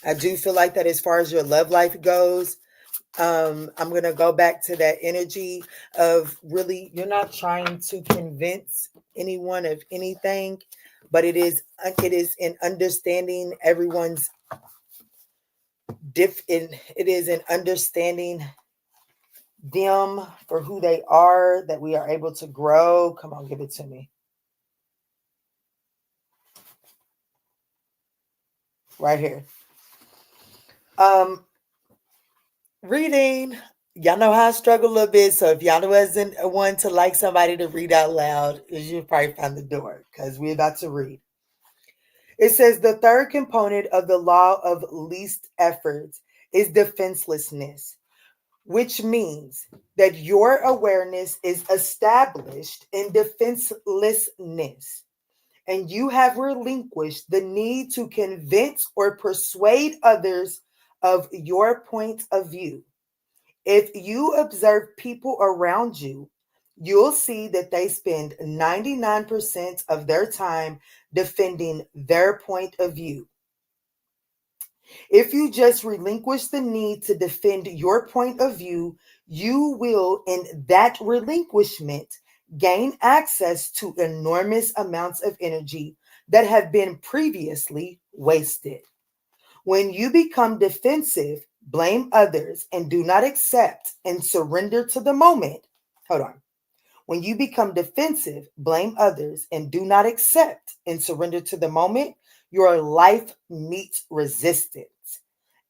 I do feel like that as far as your love life goes, I'm going to go back to that energy of really, you're not trying to convince anyone of anything, but it is in understanding everyone's it is in understanding them for who they are that we are able to grow. Come on, give it to me. Right here. Reading. Y'all know how I struggle a little bit. So if y'all wasn't one to like somebody to read out loud, you'll probably find the door because we're about to read. It says the third component of the law of least effort is defenselessness, which means that your awareness is established in defenselessness, and you have relinquished the need to convince or persuade others of your point of view. If you observe people around you, you'll see that they spend 99% of their time defending their point of view. If you just relinquish the need to defend your point of view, you will, in that relinquishment, gain access to enormous amounts of energy that have been previously wasted. When you become defensive, blame others, and do not accept and surrender to the moment. Hold on. When you become defensive, blame others, and do not accept and surrender to the moment, your life meets resistance.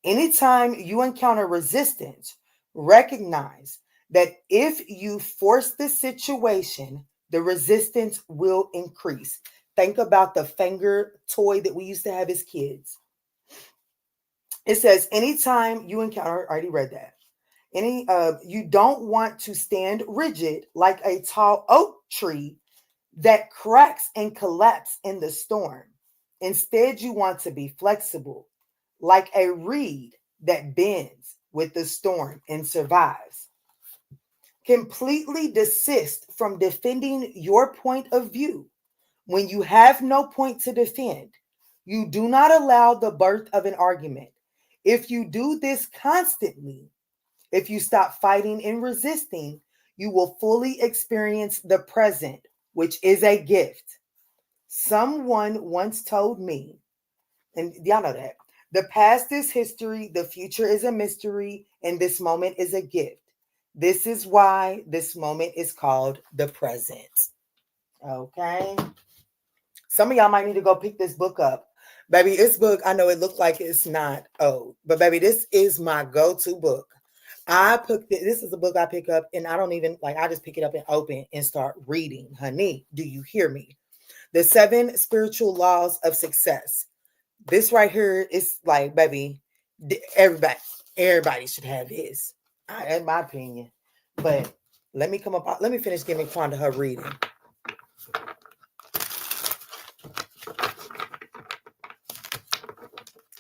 Anytime you encounter resistance, recognize that if you force the situation, the resistance will increase. Think about the finger toy that we used to have as kids. It says, anytime you encounter, I already read that. You don't want to stand rigid like a tall oak tree that cracks and collapses in the storm. Instead, you want to be flexible like a reed that bends with the storm and survives. Completely desist from defending your point of view. When you have no point to defend, you do not allow the birth of an argument. If you do this constantly, if you stop fighting and resisting, you will fully experience the present, which is a gift. Someone once told me, and y'all know that, the past is history, the future is a mystery, and this moment is a gift. This is why this moment is called the present. Okay. Some of y'all might need to go pick this book up. Baby, this book, I know it looked like it's not old, but baby, this is my go-to book. This is a book I pick up and I don't even I just pick it up and open and start reading. Honey, do you hear me? The 7 Spiritual Laws of Success. This right here is like, baby, everybody should have this, in my opinion. But let me finish giving Quanda her reading.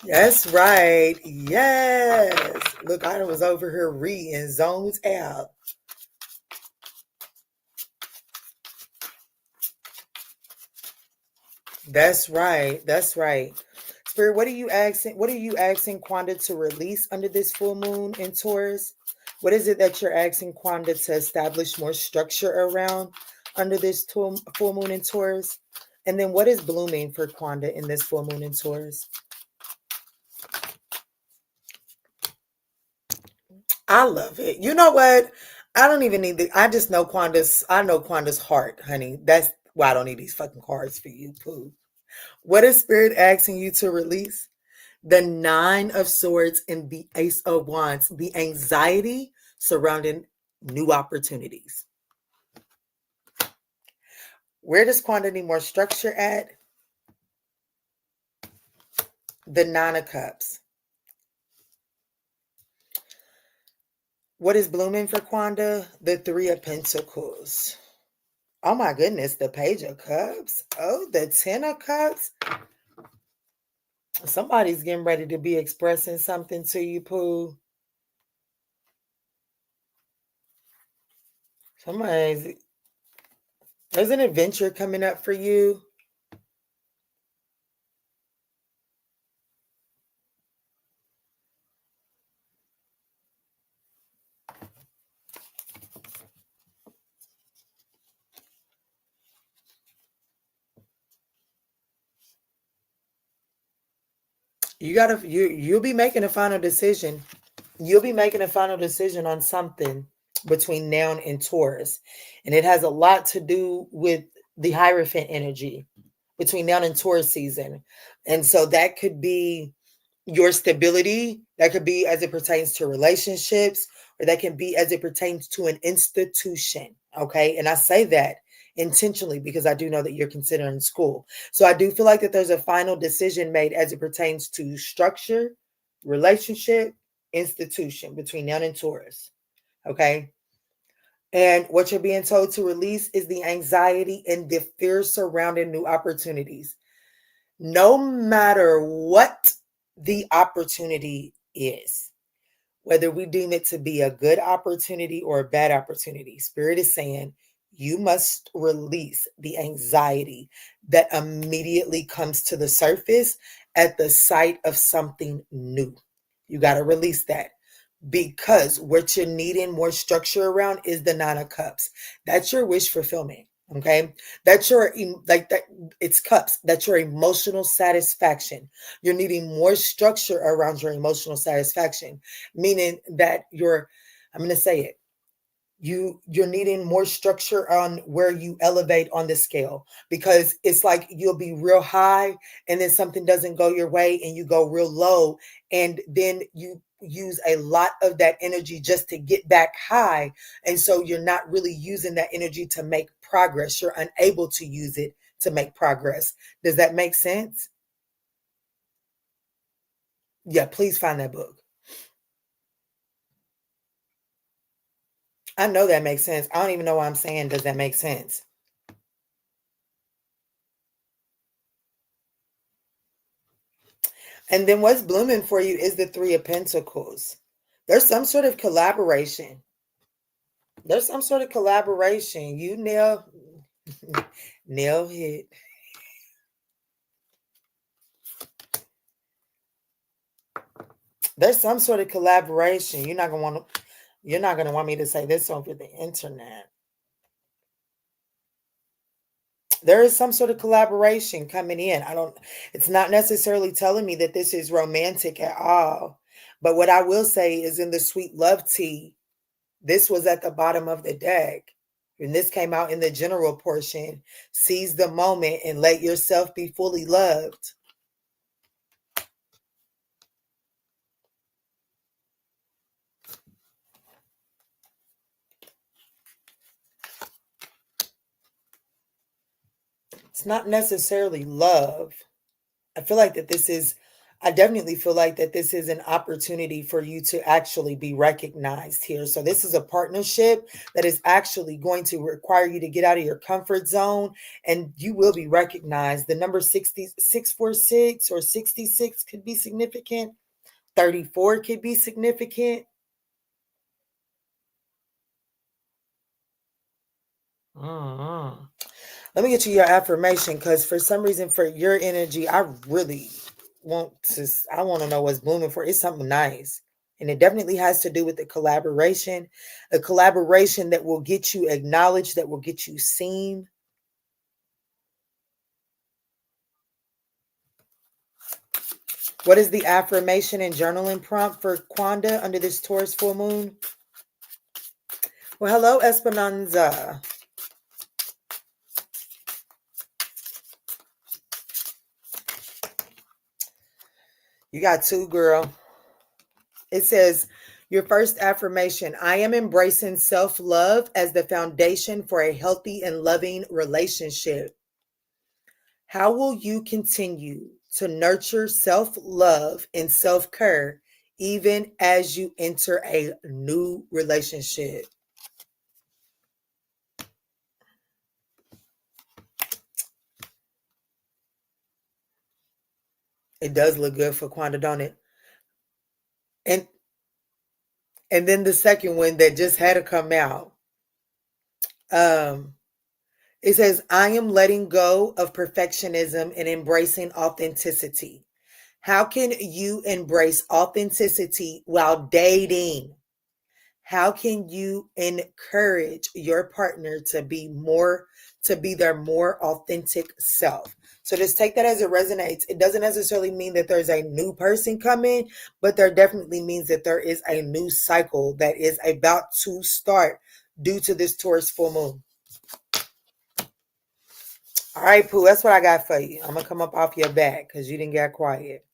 That's right. Yes. Look, I was over here reading, zones out. That's right. That's right. Spirit, what are you asking Quanda to release under this full moon in Taurus? What is it that you're asking Quanda to establish more structure around under this full moon in Taurus? And then what is blooming for Quanda in this full moon in Taurus? I love it. You know what? I don't even need I just know Quanda's heart, honey. That's why I don't need these fucking cards for you, poo. What is Spirit asking you to release? The 9 of Swords and the Ace of Wands, the anxiety surrounding new opportunities. Where does Quanda need more structure at? The 9 of Cups. What is blooming for Quanda? The 3 of Pentacles. Oh my goodness, the Page of Cups. Oh, the 10 of Cups. Somebody's getting ready to be expressing something to you, Pooh. There's an adventure coming up for you. You'll be making a final decision. You'll be making a final decision on something between now and Taurus. And it has a lot to do with the Hierophant energy between now and Taurus season. And so that could be your stability. That could be as it pertains to relationships, or that can be as it pertains to an institution. Okay. And I say that intentionally because I do know that you're considering school. So I do feel like that there's a final decision made as it pertains to structure, relationship, institution between now and Taurus. Okay. And what you're being told to release is the anxiety and the fear surrounding new opportunities. No matter what the opportunity is, whether we deem it to be a good opportunity or a bad opportunity, Spirit is saying you must release the anxiety that immediately comes to the surface at the sight of something new. You got to release that. Because what you're needing more structure around is the 9 of Cups. That's your wish fulfillment. Okay. That's your, like that, it's cups. That's your emotional satisfaction. You're needing more structure around your emotional satisfaction, meaning that I'm going to say it. you're needing more structure on where you elevate on the scale, because it's like you'll be real high and then something doesn't go your way and you go real low, and then you use a lot of that energy just to get back high, and so you're not really using that energy to make progress. You're unable to use it to make progress. Does that make sense? Yeah, please find that book. I know that makes sense. I don't even know why I'm saying, does that make sense? And then what's blooming for you is the Three of Pentacles. There's some sort of collaboration. There's some sort of collaboration. You nail hit. There's some sort of collaboration. You're not gonna want me to say this over the internet. There is some sort of collaboration coming in. It's not necessarily telling me that this is romantic at all. But what I will say is, in the sweet love tea, this was at the bottom of the deck. And this came out in the general portion. Seize the moment and let yourself be fully loved. It's not necessarily love. I definitely feel like that this is an opportunity for you to actually be recognized here. So this is a partnership that is actually going to require you to get out of your comfort zone, and you will be recognized. The number 646 or 66 could be significant. 34 could be significant. Let me get you your affirmation, because for some reason, for your energy, I want to know what's blooming for. It's something nice. And it definitely has to do with the collaboration, a collaboration that will get you acknowledged, that will get you seen. What is the affirmation and journaling prompt for Quanda under this Taurus full moon? Well, hello, Esperanza. You got two, girl. It says, your first affirmation: I am embracing self-love as the foundation for a healthy and loving relationship. How will you continue to nurture self-love and self-care even as you enter a new relationship? It does look good for Quanda, don't it? And then the second one that just had to come out. It says, I am letting go of perfectionism and embracing authenticity. How can you embrace authenticity while dating? How can you encourage your partner to be their more authentic self? So just take that as it resonates. It doesn't necessarily mean that there's a new person coming, but there definitely means that there is a new cycle that is about to start due to this Taurus full moon. All right, Pooh, that's what I got for you. I'm going to come up off your back because you didn't get quiet.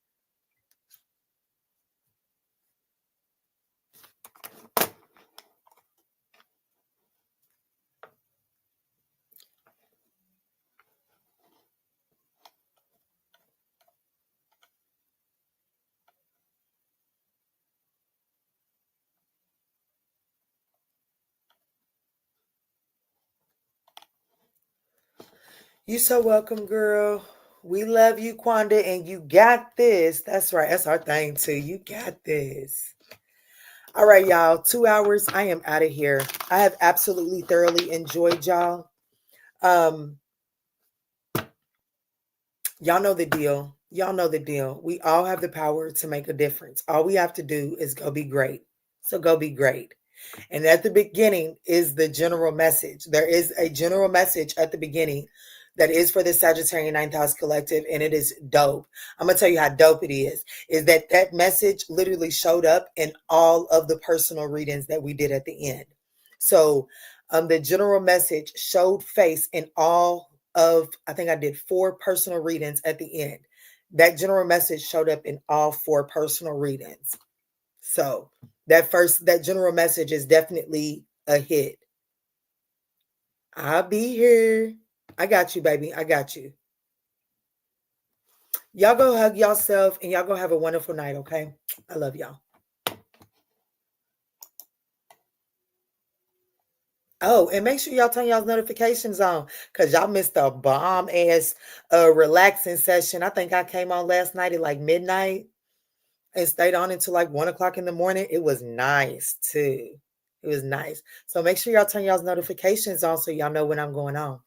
You so welcome, girl. We love you, Quanda, and you got this. That's right. That's our thing, too. You got this. All right, y'all. 2 hours. I am out of here. I have absolutely thoroughly enjoyed y'all. Y'all know the deal. Y'all know the deal. We all have the power to make a difference. All we have to do is go be great. So go be great. And at the beginning is the general message. There is a general message at the beginning that is for the Sagittarian Ninth House Collective, and it is dope. I'm going to tell you how dope it is that message literally showed up in all of the personal readings that we did at the end. So the general message showed face in all of, I think I did 4 personal readings at the end. That general message showed up in all 4 personal readings. So that general message is definitely a hit. I'll be here. I got you, baby. I got you. Y'all go hug yourself and y'all go have a wonderful night, okay? I love y'all. Oh, and make sure y'all turn y'all's notifications on because y'all missed a bomb ass relaxing session. I think I came on last night at like midnight and stayed on until like 1 o'clock in the morning. It was nice too. It was nice. So make sure y'all turn y'all's notifications on so y'all know when I'm going on.